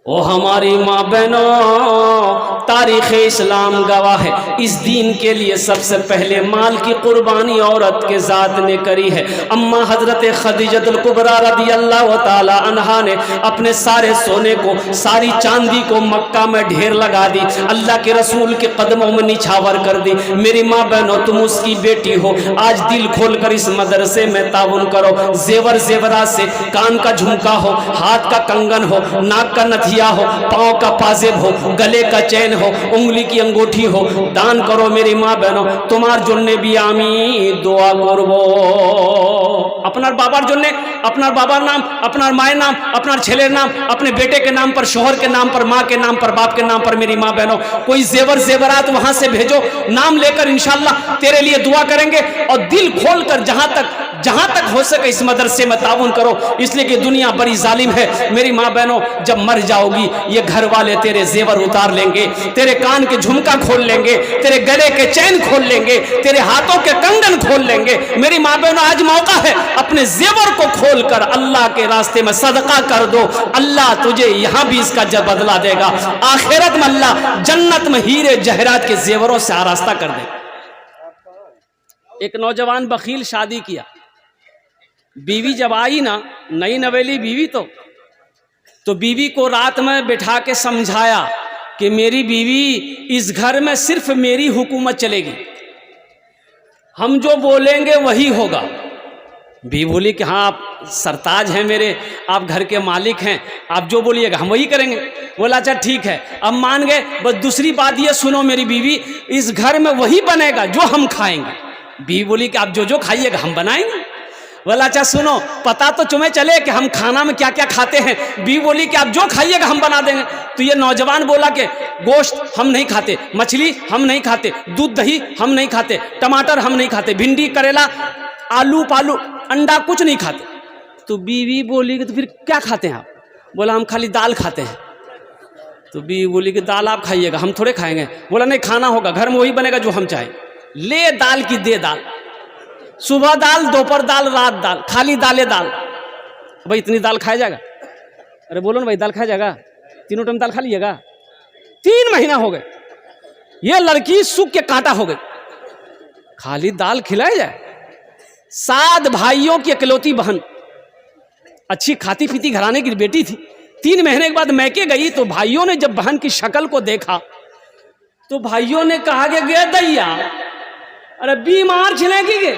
ओ हमारी माँ बहनों, तारीख़ इस्लाम गवाह है, इस दीन के लिए सबसे पहले माल की कुर्बानी औरत के ज़ात ने करी है। अम्मा हज़रत खदीजतुल कुबरा रज़ियल्लाहु ताला अन्हा ने अपने सारे सोने को, सारी चांदी को मक्का में ढेर लगा दी, अल्लाह के रसूल के कदमों में निछावर कर दी। मेरी माँ बहनों, तुम उसकी बेटी हो, आज दिल खोल कर इस मदरसे में ताउन करो। जेवर जेवरात से, कान का झुमका हो, हाथ का कंगन हो, नाक का नथिया हो, पाँव का पाजेब हो, गले का चैन हो, उंगली की अंगूठी हो, दान करो मेरी माँ बहनों। तुम्हार जोन्ने भी आमी दुआ करबो। अपनार बाबार जोन्ने, अपनार बाबार नाम, अपनार मायर नाम, अपनार छेलेर नाम, अपने बेटे के नाम पर, शोहर के नाम पर, माँ के नाम पर, बाप के नाम पर मेरी माँ बहनों कोई जेवर जेवरात वहां से भेजो, नाम लेकर इंशाअल्लाह तेरे लिए दुआ करेंगे। और दिल खोल कर जहां तक जहां तक हो सके इस मदरसे में ताउन करो, इसलिए कि दुनिया बड़ी जालिम है। मेरी माँ बहनों, जब मर जाओगी ये घर वाले तेरे जेवर उतार लेंगे, तेरे कान के झुमका खोल लेंगे, तेरे गले के चैन खोल लेंगे, तेरे हाथों के कंगन खोल लेंगे। मेरी माँ बहनों, आज मौका है, अपने जेवर को खोल कर अल्लाह के रास्ते में सदका कर दो। अल्लाह तुझे यहां भी इसका बदला देगा, आखिरत में अल्लाह जन्नत में हीरे जहरात के जेवरों से आरास्ता कर देगा। एक नौजवान बखील शादी किया, बीवी जब आई ना, नई नवेली बीवी, तो बीवी को रात में बिठा के समझाया कि मेरी बीवी, इस घर में सिर्फ मेरी हुकूमत चलेगी, हम जो बोलेंगे वही होगा। बीवी बोली कि हाँ आप सरताज हैं मेरे, आप घर के मालिक हैं, आप जो बोलिएगा हम वही करेंगे। बोला अच्छा ठीक है, अब मान गए। बस दूसरी बात ये सुनो मेरी बीवी, इस घर में वही बनेगा जो हम खाएंगे। बीवी बोली कि आप जो जो खाइएगा हम बनाएंगे। बोला अच्छा सुनो, पता तो तुम्हें चले कि हम खाना में क्या क्या खाते हैं। बीवी बोली कि आप जो खाइएगा हम बना देंगे। तो ये नौजवान बोला कि गोश्त हम नहीं खाते, मछली हम नहीं खाते, दूध दही हम नहीं खाते, टमाटर हम नहीं खाते, भिंडी करेला आलू पालू अंडा कुछ नहीं खाते। तो बीवी बोली कि तो फिर क्या खाते हैं आप? बोला हम खाली दाल खाते हैं। तो बीवी बोली कि दाल आप खाइएगा, हम थोड़े खाएंगे। बोला नहीं, खाना होगा, घर में वही बनेगा जो हम चाहें। ले दाल की दे दाल, सुबह दाल, दोपहर दाल, रात दाल, खाली दाले दाल। भाई इतनी दाल खाया जाएगा? अरे बोलो ना भाई, दाल खाया जाएगा? तीनों टाइम दाल खा लीजिएगा? 3 महीना हो गए, ये लड़की सूख के कांटा हो गई, खाली दाल खिलाया जाए। 7 भाइयों की इकलौती बहन, अच्छी खाती पीती घराने की बेटी थी। 3 महीने के बाद मैके गई तो भाइयों ने जब बहन की शक्ल को देखा तो भाइयों ने कहा कि गे दैया, अरे बीमार छिलेगी गे,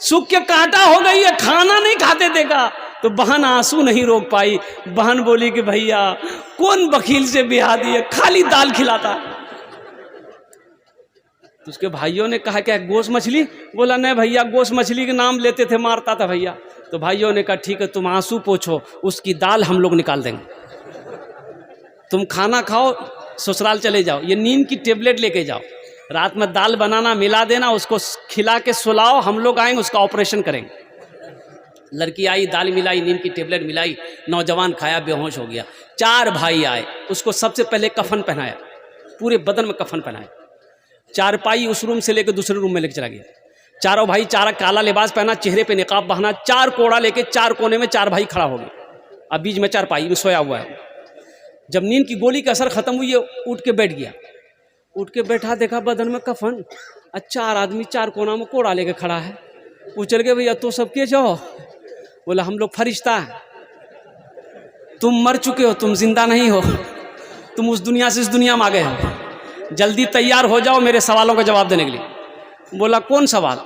सूख के कांटा हो गई है, खाना नहीं खाते देखा। तो बहन आंसू नहीं रोक पाई। बहन बोली कि भैया कौन वकील से ब्याह दिए, खाली दाल खिलाता। तो उसके भाइयों ने कहा क्या गोश्त मछली? बोला नहीं भैया, गोश्त मछली के नाम लेते थे, मारता था भैया। तो भाइयों ने कहा ठीक है, तुम आंसू पोछो, उसकी दाल हम लोग निकाल देंगे, तुम खाना खाओ, ससुराल चले जाओ, ये नींद की टेबलेट लेके जाओ, रात में दाल बनाना मिला देना, उसको खिला के सुलाओ, हम लोग आएंगे उसका ऑपरेशन करेंगे। लड़की आई, दाल मिलाई, नींद की टेबलेट मिलाई, नौजवान खाया, बेहोश हो गया। 4 भाई आए, उसको सबसे पहले कफन पहनाया, पूरे बदन में कफन पहनाया। 4 पाई उस रूम से लेकर दूसरे रूम में लेकर चला गया। चारों भाई, 4 काला लिबास पहना, चेहरे पे निकाब बहाना, 4 कोड़ा लेके 4 कोने में 4 भाई खड़ा हो गए। अब बीच में 4 पाई में सोया हुआ है। जब नींद की गोली का असर खत्म हुई, उठ के बैठ गया। उठ के बैठा, देखा बदन में कफन, 4 आदमी 4 कोना में कोड़ा लेके खड़ा है। पूछ गए भैया तो सबके जाओ? बोला हम लोग फरिश्ता है, तुम मर चुके हो, तुम जिंदा नहीं हो, तुम उस दुनिया से इस दुनिया में आ गए हो, जल्दी तैयार हो जाओ मेरे सवालों का जवाब देने के लिए। बोला कौन सवाल?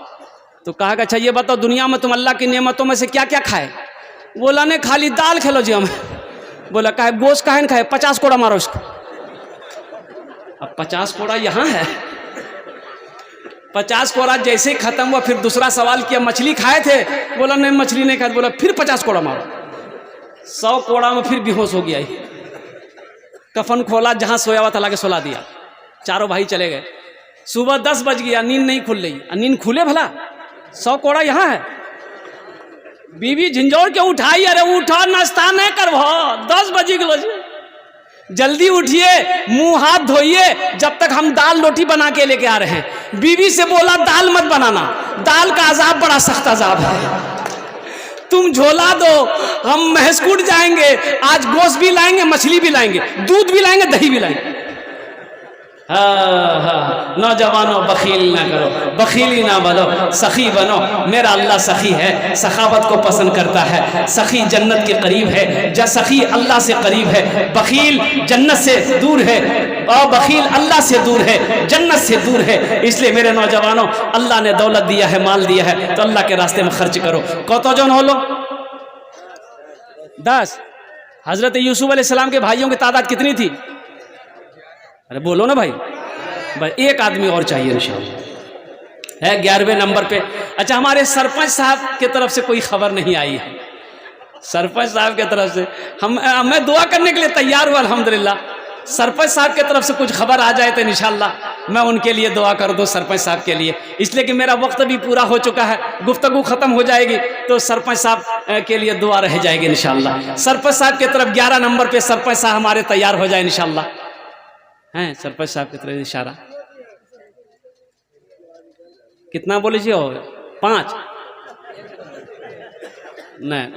तो कहा कि अच्छा ये बताओ, दुनिया में तुम अल्लाह की नेमतों में से क्या क्या खाए? बोला नहीं, खाली दाल खेलो जी हमें। बोला कहा गोश्त काहे न खाए? 50 कोड़ा मारो इसको। अब 50 कोड़ा यहाँ है। 50 कोड़ा जैसे ही खत्म हुआ, फिर दूसरा सवाल किया, मछली खाए थे? बोला नहीं मछली नहीं खाए। बोला फिर 50 कोड़ा मारो। 100 कोड़ा में फिर बेहोश हो गया। कफन खोला, जहां सोया हुआ था लाके सुला दिया। चारों भाई चले गए। सुबह 10 बज गया, नींद नहीं खुल रही। नींद खुले भला? 100 कोड़ा यहाँ है। बीवी झिंझोर के उठाई, अरे उठा, नाश्ता नहीं करवा, 10 बजे गलो, जल्दी उठिए, मुंह हाथ धोइए, जब तक हम दाल रोटी बना के लेके आ रहे हैं। बीवी से बोला दाल मत बनाना, दाल का अजाब बड़ा सख्त अजाब है, तुम झोला दो, हम महसूट जाएंगे। आज गोश्त भी लाएंगे, मछली भी लाएंगे, दूध भी लाएंगे, दही भी लाएंगे। हाँ, नौजवानों बखील ना करो, बखीली ना बनो, सखी बनो। मेरा अल्लाह सखी है, सखावत को पसंद करता है। सखी जन्नत के करीब है, सखी अल्लाह से करीब है। बखील जन्नत से दूर है और बखील अल्लाह से दूर है, जन्नत से दूर है। इसलिए मेरे नौजवानों, अल्लाह ने दौलत दिया है, माल दिया है, तो अल्लाह के रास्ते में खर्च करो। कत जन हो लो? 10। हजरत यूसुफ अलैहिस्सलाम के भाइयों की तादाद कितनी थी? अरे बोलो ना भाई, भाई एक आदमी और चाहिए इंशाअल्लाह। है 11वें नंबर पे। अच्छा, हमारे सरपंच साहब की तरफ से कोई खबर नहीं आई है। सरपंच साहब की तरफ से मैं दुआ करने के लिए तैयार हुआ अल्हम्दुलिल्लाह। सरपंच साहब की तरफ से कुछ खबर आ जाए तो इंशाल्लाह मैं उनके लिए दुआ कर दूं, सरपंच साहब के लिए, इसलिए कि मेरा वक्त भी पूरा हो चुका है, गुफ्तगू ख़त्म हो जाएगी तो सरपंच साहब के लिए दुआ रह जाएगी इंशाल्लाह। सरपंच साहब की तरफ 11 नंबर पे सरपंच साहब हमारे तैयार हो जाए इंशाल्लाह। हैं सरपंच साहब की तरफ इशारा कितना बोले जी? और 5 नहीं,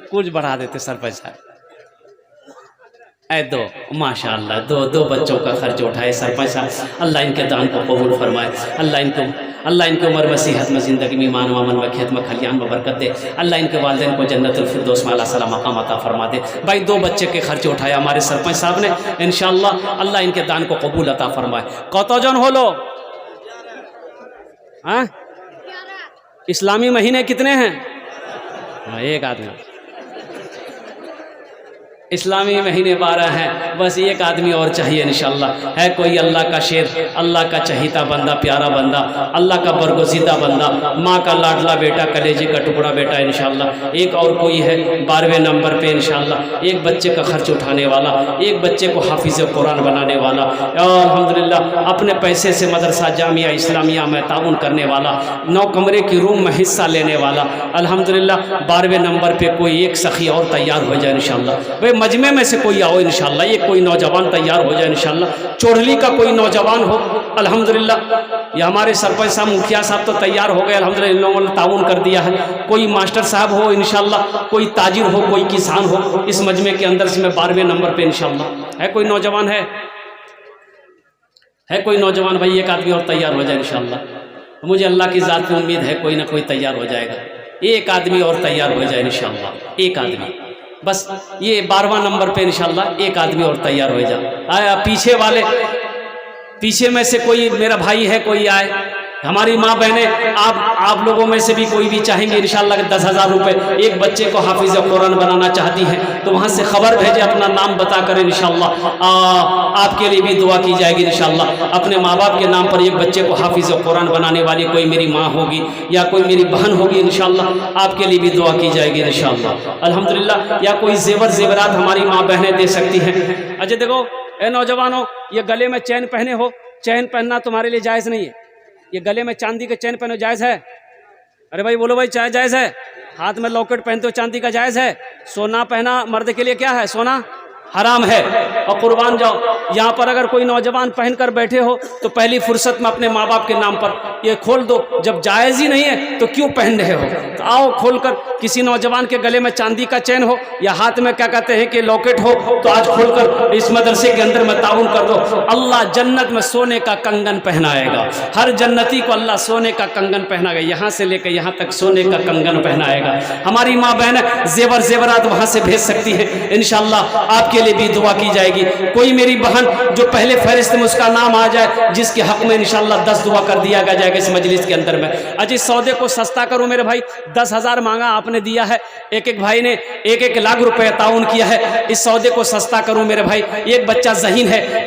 कुछ बढ़ा देते सरपंच साहब। 2 माशाअल्लाह, दो बच्चों का खर्च उठाए सरपंच साहब। अल्लाह इनके दान को कबूल फरमाए, अल्लाह इनकी उम्र में, सेहत में, ज़िंदगी में, ईमान वामन में, खेत में, खलियान में बरकत दे। अल्लाह इनके वालिदैन को जन्नतुल फिरदौस में अल्लाह सला मकाम अता फरमा दे। भाई 2 बच्चे के खर्च उठाए हमारे सरपंच साहब ने, इंशाअल्लाह अल्लाह इनके दान को कबूल अता फरमाए। कतजन हो लो? हाँ, इस्लामी महीने कितने हैं? एक आदमी। इस्लामी महीने 12 हैं, बस एक आदमी और चाहिए इंशाल्लाह। है कोई अल्लाह का शेर, अल्लाह का चहीता बंदा, प्यारा बंदा, अल्लाह का बरगुज़ीदा बंदा, माँ का लाडला बेटा, कलेजे का टुकड़ा बेटा इंशाल्लाह। एक और कोई है 12वें नंबर पे इंशाल्लाह, एक बच्चे का खर्च उठाने वाला, एक बच्चे को हाफिज़ कुरान बनाने वाला, अल्हम्दुलिल्लाह अपने पैसे से मदरसा जामिया इस्लामिया में ताउन करने वाला, 9 कमरे की रूम में हिस्सा लेने वाला, अल्हम्दुलिल्लाह 12वें नंबर पे कोई एक सखी और तैयार हो जाए इंशाल्लाह। मजमे में से कोई आओ इंशाल्लाह, एक कोई नौजवान तैयार हो जाए इंशाल्लाह। चोरली का कोई नौजवान हो, अल्हम्दुलिल्लाह। ये हमारे सरपंच साहब, मुखिया साहब तो तैयार हो गए अल्हम्दुलिल्लाह, इन लोगों ने ताउन कर दिया है। कोई मास्टर साहब हो इंशाल्लाह, कोई ताजिर हो, कोई किसान हो, इस मजमे के अंदर से मैं 12वें नंबर पे इंशाल्लाह। है कोई नौजवान? है कोई नौजवान भाई? एक आदमी और तैयार हो जाए इंशाल्लाह। मुझे अल्लाह की ज़ात में उम्मीद है कोई ना कोई तैयार हो जाएगा। एक आदमी और तैयार हो जाए इंशाल्लाह, एक आदमी बस। ये 12वां नंबर पे इंशाल्लाह एक आदमी और तैयार हो जाए। आया पीछे वाले, पीछे में से कोई मेरा भाई है, कोई आए। हमारी माँ बहनें, आप लोगों में से भी कोई भी चाहेंगे इंशाल्लाह 10,000 रुपये एक बच्चे को हाफिज़ कुरान बनाना चाहती हैं तो वहाँ से खबर भेजे, अपना नाम बता कर इंशाल्लाह आपके लिए भी दुआ की जाएगी इंशाल्लाह। अपने माँ बाप के नाम पर एक बच्चे को हाफिज़ कुरान बनाने वाली कोई मेरी माँ होगी या कोई मेरी बहन होगी इंशाल्लाह, आपके लिए भी दुआ की जाएगी इंशाल्लाह अल्हम्दुलिल्लाह। या कोई जेवरात हमारी माँ बहनें दे सकती हैं। अच्छा देखो ए नौजवानों, ये गले में चैन पहने हो, चैन पहनना तुम्हारे लिए जायज़ नहीं है। ये गले में चांदी के चैन पहनो, जायज़ है? अरे भाई बोलो भाई, चाहे जायज़ है? हाथ में लॉकेट पहनते हो चांदी का, जायज़ है? सोना पहना मर्द के लिए क्या है? सोना हराम है। और कुर्बान जाओ, यहाँ पर अगर कोई नौजवान पहनकर बैठे हो तो पहली फुर्सत में अपने माँ बाप के नाम पर ये खोल दो। जब जायज़ ही नहीं है तो क्यों पहन रहे हो? तो आओ खोलकर, किसी नौजवान के गले में चांदी का चैन हो या हाथ में क्या कहते हैं कि लॉकेट हो, तो आज खोलकर इस मदरसे के अंदर में ताउन कर दो। अल्लाह जन्नत में सोने का कंगन पहनाएगा, हर जन्नती को अल्लाह सोने का कंगन पहनाएगा, यहाँ से लेकर यहाँ तक सोने का कंगन पहनाएगा। हमारी माँ बहन जेवरात वहाँ से भेज सकती है इंशाल्लाह, आपके लिए भी दुआ की जाएगी। कोई मेरी बहन जो पहले फहरिस्त में उसका नाम आ जाए, जिसके हक में इंशाल्लाह 10 दुआ कर दिया जाएगा इस मजलिस के अंदर में। अजी सौदे को सस्ता करो मेरे भाई, 10,000 मांगा आपने दिया है, एक भाई ने 1-1 लाख रुपए ताउन किया है। इस सौदे को सस्ता करो मेरे भाई। एक बच्चा ज़हीन है,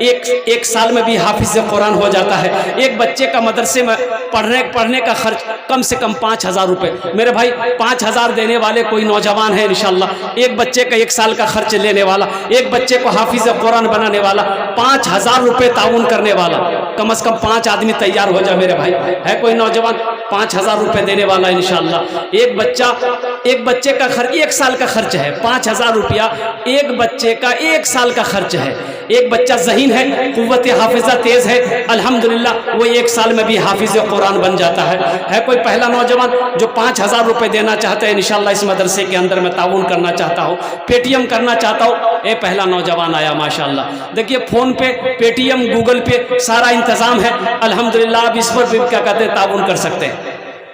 एक साल में भी हाफिज़ कुरान हो जाता है। एक बच्चे का मदरसे में पढ़ने का खर्च कम से कम 5,000 रुपये। मेरे भाई 5,000 देने वाले कोई नौजवान है इंशाल्लाह, एक बच्चे का 1 साल का खर्च लेने वाला, एक बच्चे को हाफिज़ कुरान बनाने वाला, 5,000 रुपये ताउन करने वाला, कम से कम 5 आदमी तैयार हो जाए मेरे भाई। है कोई नौजवान 5,000 रुपये देने वाला इंशाल्लाह? एक बच्चे का खर्च 1 साल का खर्च है, 5,000 रुपया एक बच्चे का 1 साल का खर्च है। एक बच्चा ज़हीन है, कुव्वत हाफिज़ा तेज़ है, अल्हम्दुलिल्लाह वो 1 साल में भी हाफिज़ कुरान बन जाता है कोई पहला नौजवान जो 5,000 रुपये देना चाहते हैं इंशाल्लाह, इस मदरसे के अंदर मैं ताउन करना चाहता हूँ, पेटीएम करना चाहता हूँ? ए पहला नौजवान आया माशाल्लाह। देखिए फ़ोन पे, पेटीएम, गूगल पे सारा इंतज़ाम है अल्हम्दुलिल्लाह, आप इस पर भी क्या कहते हैं ताउन कर सकते हैं।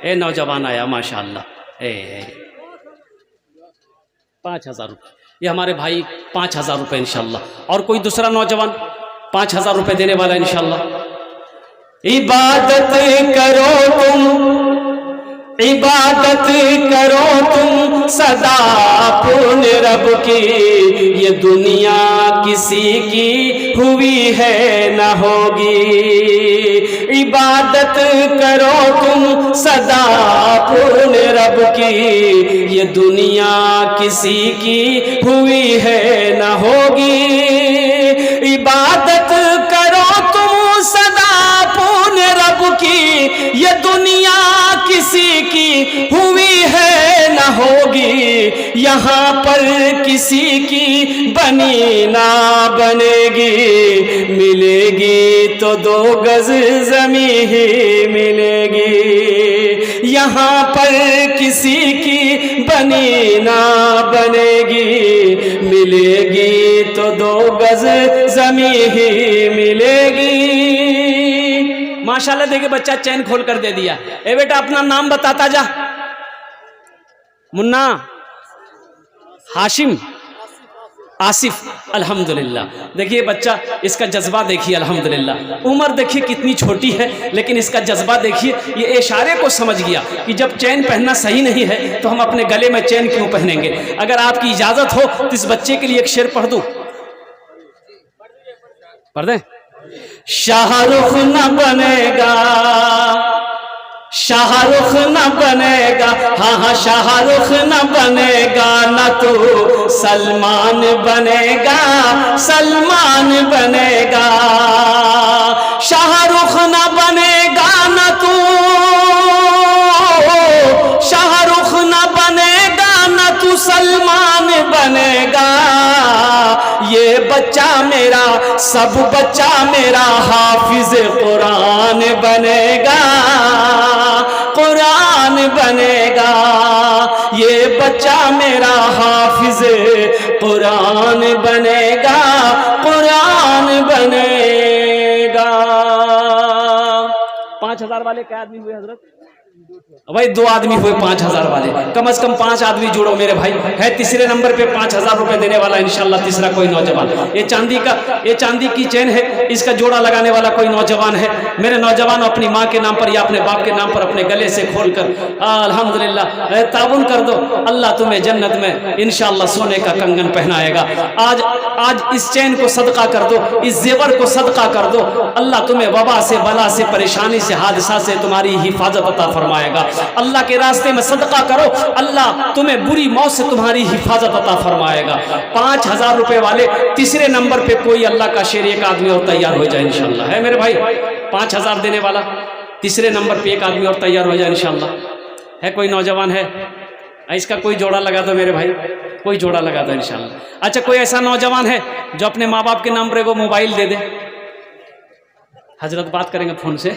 ए नौजवान आया माशाल्लाह, 5,000 रुपये, ये हमारे भाई 5,000 रुपये इंशाल्लाह। और कोई दूसरा नौजवान 5,000 रुपये देने वाला इंशाल्लाह। इबादत करो तुम सदा अपने रब की, ये दुनिया किसी की हुई है न होगी। इबादत करो तुम सदा अपने रब की, ये दुनिया किसी की हुई है न होगी। इबादत करो तुम सदा अपने रब की, ये दुनिया किसी की हुई है न होगी, यहाँ पर किसी की बनी ना बनेगी, मिलेगी तो 2 गज ज़मीं ही मिलेगी, यहाँ पर किसी की बनी ना बनेगी, मिलेगी तो 2 गज ज़मीं ही मिलेगी। माशाल्लाह देखिए बच्चा चैन खोल कर दे दिया। ए बेटा अपना नाम बताता जा। मुन्ना, हाशिम, आसिफ, अल्हम्दुलिल्लाह। देखिए बच्चा, इसका जज्बा देखिए अल्हम्दुलिल्लाह। उम्र देखिए कितनी छोटी है, लेकिन इसका जज्बा देखिए, ये इशारे को समझ गया कि जब चैन पहनना सही नहीं है तो हम अपने गले में चैन क्यों पहनेंगे। अगर आपकी इजाजत हो तो इस बच्चे के लिए एक शेर पढ़ दूं, पढ़ दें। शाहरुख न बनेगा, शाहरुख न बनेगा, हाँ हाँ शाहरुख न बनेगा, न तो सलमान बनेगा, सलमान बनेगा। शाहरुख न बनेगा न तू, शाहरुख न बनेगा न तू सलमान बनेगा। ये बच्चा मेरा, सब बच्चा मेरा हाफिज कुरान बनेगा, कुरान बनेगा। ये बच्चा मेरा हाफिज कुरान बनेगा, कुरान बनेगा। 5000 वाले क्या आदमी हुए हजरत? भाई 2 आदमी हुए 5000 वाले। कम से कम 5 आदमी जोड़ो मेरे भाई। है तीसरे नंबर पे 5000 रुपए देने वाला इंशाल्लाह तीसरा कोई नौजवान। ये चांदी की चेन है, इसका जोड़ा लगाने वाला कोई नौजवान है। मेरे नौजवान अपनी माँ के नाम पर या अपने बाप के नाम पर अपने गले से खोलकर अल्हम्दुलिल्लाह ताबुन कर दो। अल्लाह तुम्हें जन्नत में इंशाल्लाह सोने का कंगन पहनाएगा। आज इस चैन को सदका कर दो, इस जेवर को सदका कर दो। अल्लाह तुम्हें वबा से, बला से, परेशानी से, हादसा से तुम्हारी हिफाजत अता फरमाएगा। अल्लाह के रास्ते में सदका करो, अल्लाह तुम्हें बुरी मौत से तुम्हारी हिफाजत अता फरमाएगा। 5000 रुपए वाले तीसरे नंबर पे कोई अल्लाह का शेर एक आदमी और तैयार हो जाए इंशाल्लाह। है मेरे भाई 5000 देने वाला तीसरे नंबर पे एक आदमी और तैयार हो जाए इंशाल्लाह। है कोई नौजवान है? इसका कोई जोड़ा लगा दो मेरे भाई, कोई जोड़ा लगा दो इंशाल्लाह। अच्छा कोई ऐसा नौजवान है जो अपने माँ बाप के नाम पर वो मोबाइल दे दे? हजरत बात करेंगे फोन से।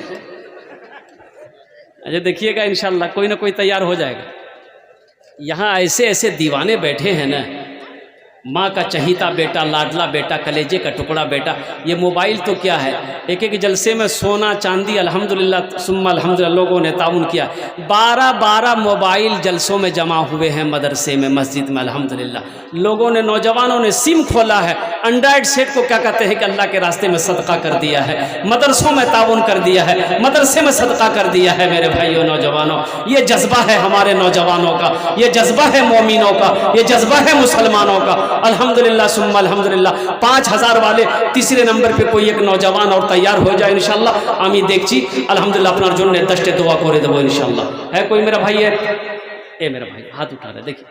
अच्छा देखिएगा इंशाल्लाह कोई ना कोई तैयार हो जाएगा। यहाँ ऐसे ऐसे दीवाने बैठे हैं ना, माँ का चहीता बेटा, लाडला बेटा, कलेजे का टुकड़ा बेटा। ये मोबाइल तो क्या है, एक एक जलसे में सोना चांदी अल्हम्दुलिल्लाह सुम्मा अल्हम्दुलिल्लाह लोगों ने ताउन किया। 12 मोबाइल जलसों में जमा हुए हैं मदरसे में, मस्जिद में अल्हम्दुलिल्लाह। लोगों ने, नौजवानों ने सिम खोला है। एंड्राइड सेट को क्या कहते हैं कि अल्लाह के रास्ते में सदका कर दिया है, मदरसों में ताउन कर दिया है, मदरसे में सदका कर दिया है। मेरे भाइयों नौजवानों, ये जज्बा है हमारे नौजवानों का, ये जज्बा है मोमिनों का, ये जज्बा है मुसलमानों का। अल्हम्दुलिल्लाह सुम्मा अल्हम्दुलिल्लाह। 5000 वाले तीसरे नंबर पे कोई एक नौजवान और तैयार हो जाए इंशाल्लाह। आमी देखची अल्हम्दुलिल्लाह अपना अर्जुन ने दस्ते दुआ करे देवो इंशाल्लाह। है कोई मेरा भाई? है ए मेरा भाई हाथ उठा रहे, देखिए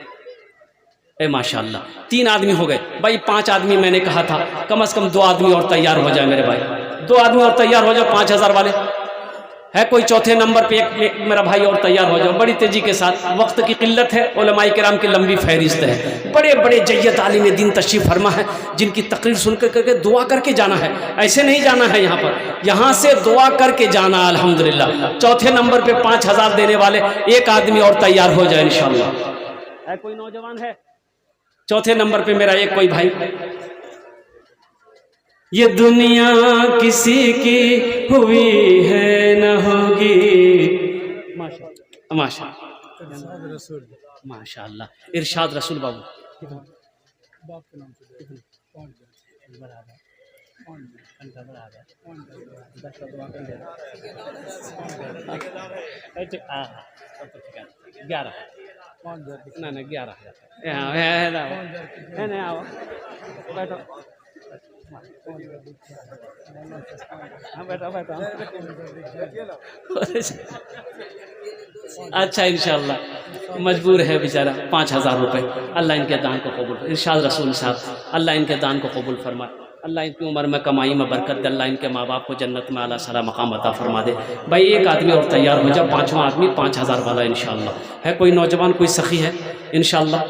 ए माशाल्लाह 3 आदमी हो गए भाई। 5 आदमी मैंने कहा था, कम से कम 2 आदमी और तैयार हो जाए मेरे भाई, 2 आदमी और तैयार हो जाओ 5000 वाले। है कोई चौथे नंबर पे एक मेरा भाई और तैयार हो जाओ बड़ी तेजी के साथ। वक्त की किल्लत है, उलमाए किराम की लंबी फहरिस्त है, बड़े बड़े जय्यत आलिम दीन तशरीफ फरमा है जिनकी तकरीर सुनकर करके दुआ करके जाना है। ऐसे नहीं जाना है, यहाँ पर यहाँ से दुआ करके जाना। अल्हम्दुलिल्लाह चौथे नंबर पे 5000 देने वाले एक आदमी और तैयार हो जाए इंशाल्लाह। है कोई नौजवान है? चौथे नंबर पे मेरा एक कोई भाई। ये दुनिया किसी की हुई है न होगी। माशाअल्लाह माशाअल्लाह। इरशाद रसूल बाबू ग्यारह ना 11 आओ बैठो। बैठो बैठो। अच्छा इंशाल्लाह मजबूर है बेचारा। 5000 रुपए अल्लाह इनके दान को कबूल, इरशाद रसूल साहब अल्लाह इनके दान को कबूल फरमाए। अल्लाह इनकी उम्र में कमाई में बरकत दे, अल्लाह इनके माँ बाप को जन्नत में आला साला मकाम अता फरमा दे। भाई एक आदमी और तैयार हो जाओ, पाँचवां आदमी 5000 वाला इंशाअल्लाह है। कोई नौजवान कोई सखी है इंशाअल्लाह,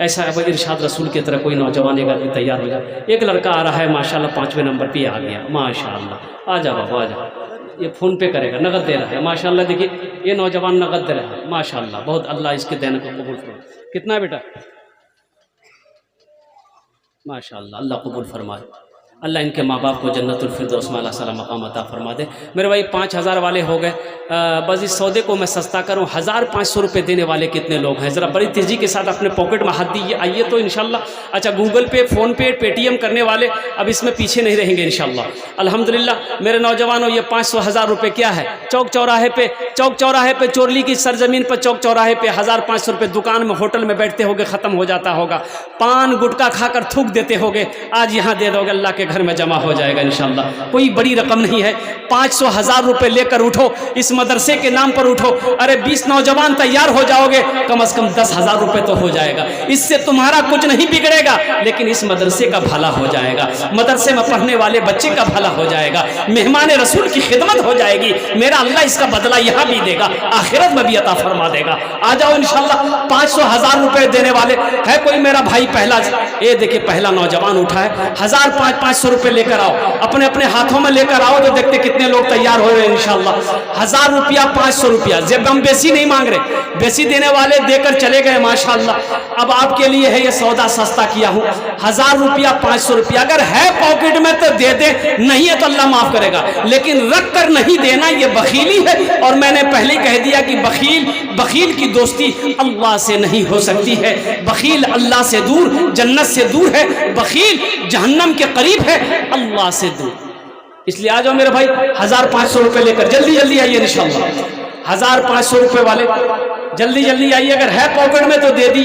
ऐसा है इरशाद रसूल की तरह कोई नौजवान एक आदमी तैयार हो जाए। एक लड़का आ रहा है माशाल्लाह 5वें नंबर पे आ गया माशाल्लाह। आ जा बाबा आ जा, ये फ़ोन पे करेगा, नगद दे रहा है माशाल्लाह। देखिए ये नौजवान नगद दे रहा है माशाल्लाह, बहुत अल्लाह इसके देने को कबूल फरमाए। कितना बेटा माशाल्लाह, अल्लाह कबूल फरमाए, अल्लाह इनके माँ बाप को जन्नतुल फिरदौस में अल्लाह मकाम अता फरमा दे। मेरे भाई 5000 वाले हो गए। बस इस सौदे को मैं सस्ता करूँ, 1500 रुपये देने वाले कितने लोग हैं? ज़रा बड़ी तेज़ी के साथ अपने पॉकेट में हाथ दीजिए, आइए तो इंशाल्लाह। अच्छा गूगल पे, फ़ोन पे, पेटीएम करने वाले अब इसमें पीछे नहीं रहेंगे इंशाल्लाह। अल्हम्दुलिल्लाह मेरे नौजवानों, ये 500-1000 रुपये क्या है? चौक चौराहे पे चोरली की सरजमीन पर चौक चौराहे पे 1500 रुपये दुकान में होटल में बैठते होगे, ख़त्म हो जाता होगा। पान गुटखा खाकर थूक देते होगे, आज यहाँ दे दोगे, अल्लाह के घर में जमा हो जाएगा इंशाल्लाह। कोई बड़ी रकम नहीं है। 500-1000 रुपये लेकर उठो, इस मदरसे के नाम पर उठो। अरे 20 नौजवान तैयार हो जाओगे, कम से कम 10,000 रुपये तो हो जाएगा। इससे तुम्हारा कुछ नहीं बिगड़ेगा, लेकिन इस मदरसे का भला हो जाएगा, मदरसे में पढ़ने वाले बच्चे का भला हो जाएगा, मेहमान रसूल की खिदमत हो जाएगी। मेरा अल्लाह इसका बदला यहाँ भी देगा, आखिरत में भी अता फरमा देगा। आ जाओ इंशाल्लाह। 500-1000 रुपये देने वाले है कोई? मेरा भाई पहला, ये देखिए पहला नौजवान उठा है। 1000-500 रुपये लेकर आओ, अपने अपने हाथों में लेकर आओ, तो देखते कितने लोग तैयार हो रहे हैं इंशाल्लाह। 1000 रुपया 500 रुपया, जब हम बेसी नहीं मांग रहे, बेसी देने वाले देकर चले गए माशाल्लाह। अब आपके लिए है ये सौदा सस्ता किया हूँ, 1000 रुपया 500 रुपया। अगर है पॉकेट में तो दे दे, नहीं है तो अल्लाह माफ करेगा, लेकिन रख कर नहीं देना ये बखीली है। और मैंने पहले कह दिया कि बखील की दोस्ती अल्लाह से नहीं हो सकती है। बखील अल्लाह से दूर, जन्नत से दूर है, बखील जहन्नम के करीब है, अल्लाह से दूर। इसलिए आ जाओ मेरे भाई, 1500 रुपये लेकर जल्दी जल्दी आइए इंशाल्लाह। 1500 रुपये वाले जल्दी जल्दी आइए, अगर है पॉकेट में तो दे दी।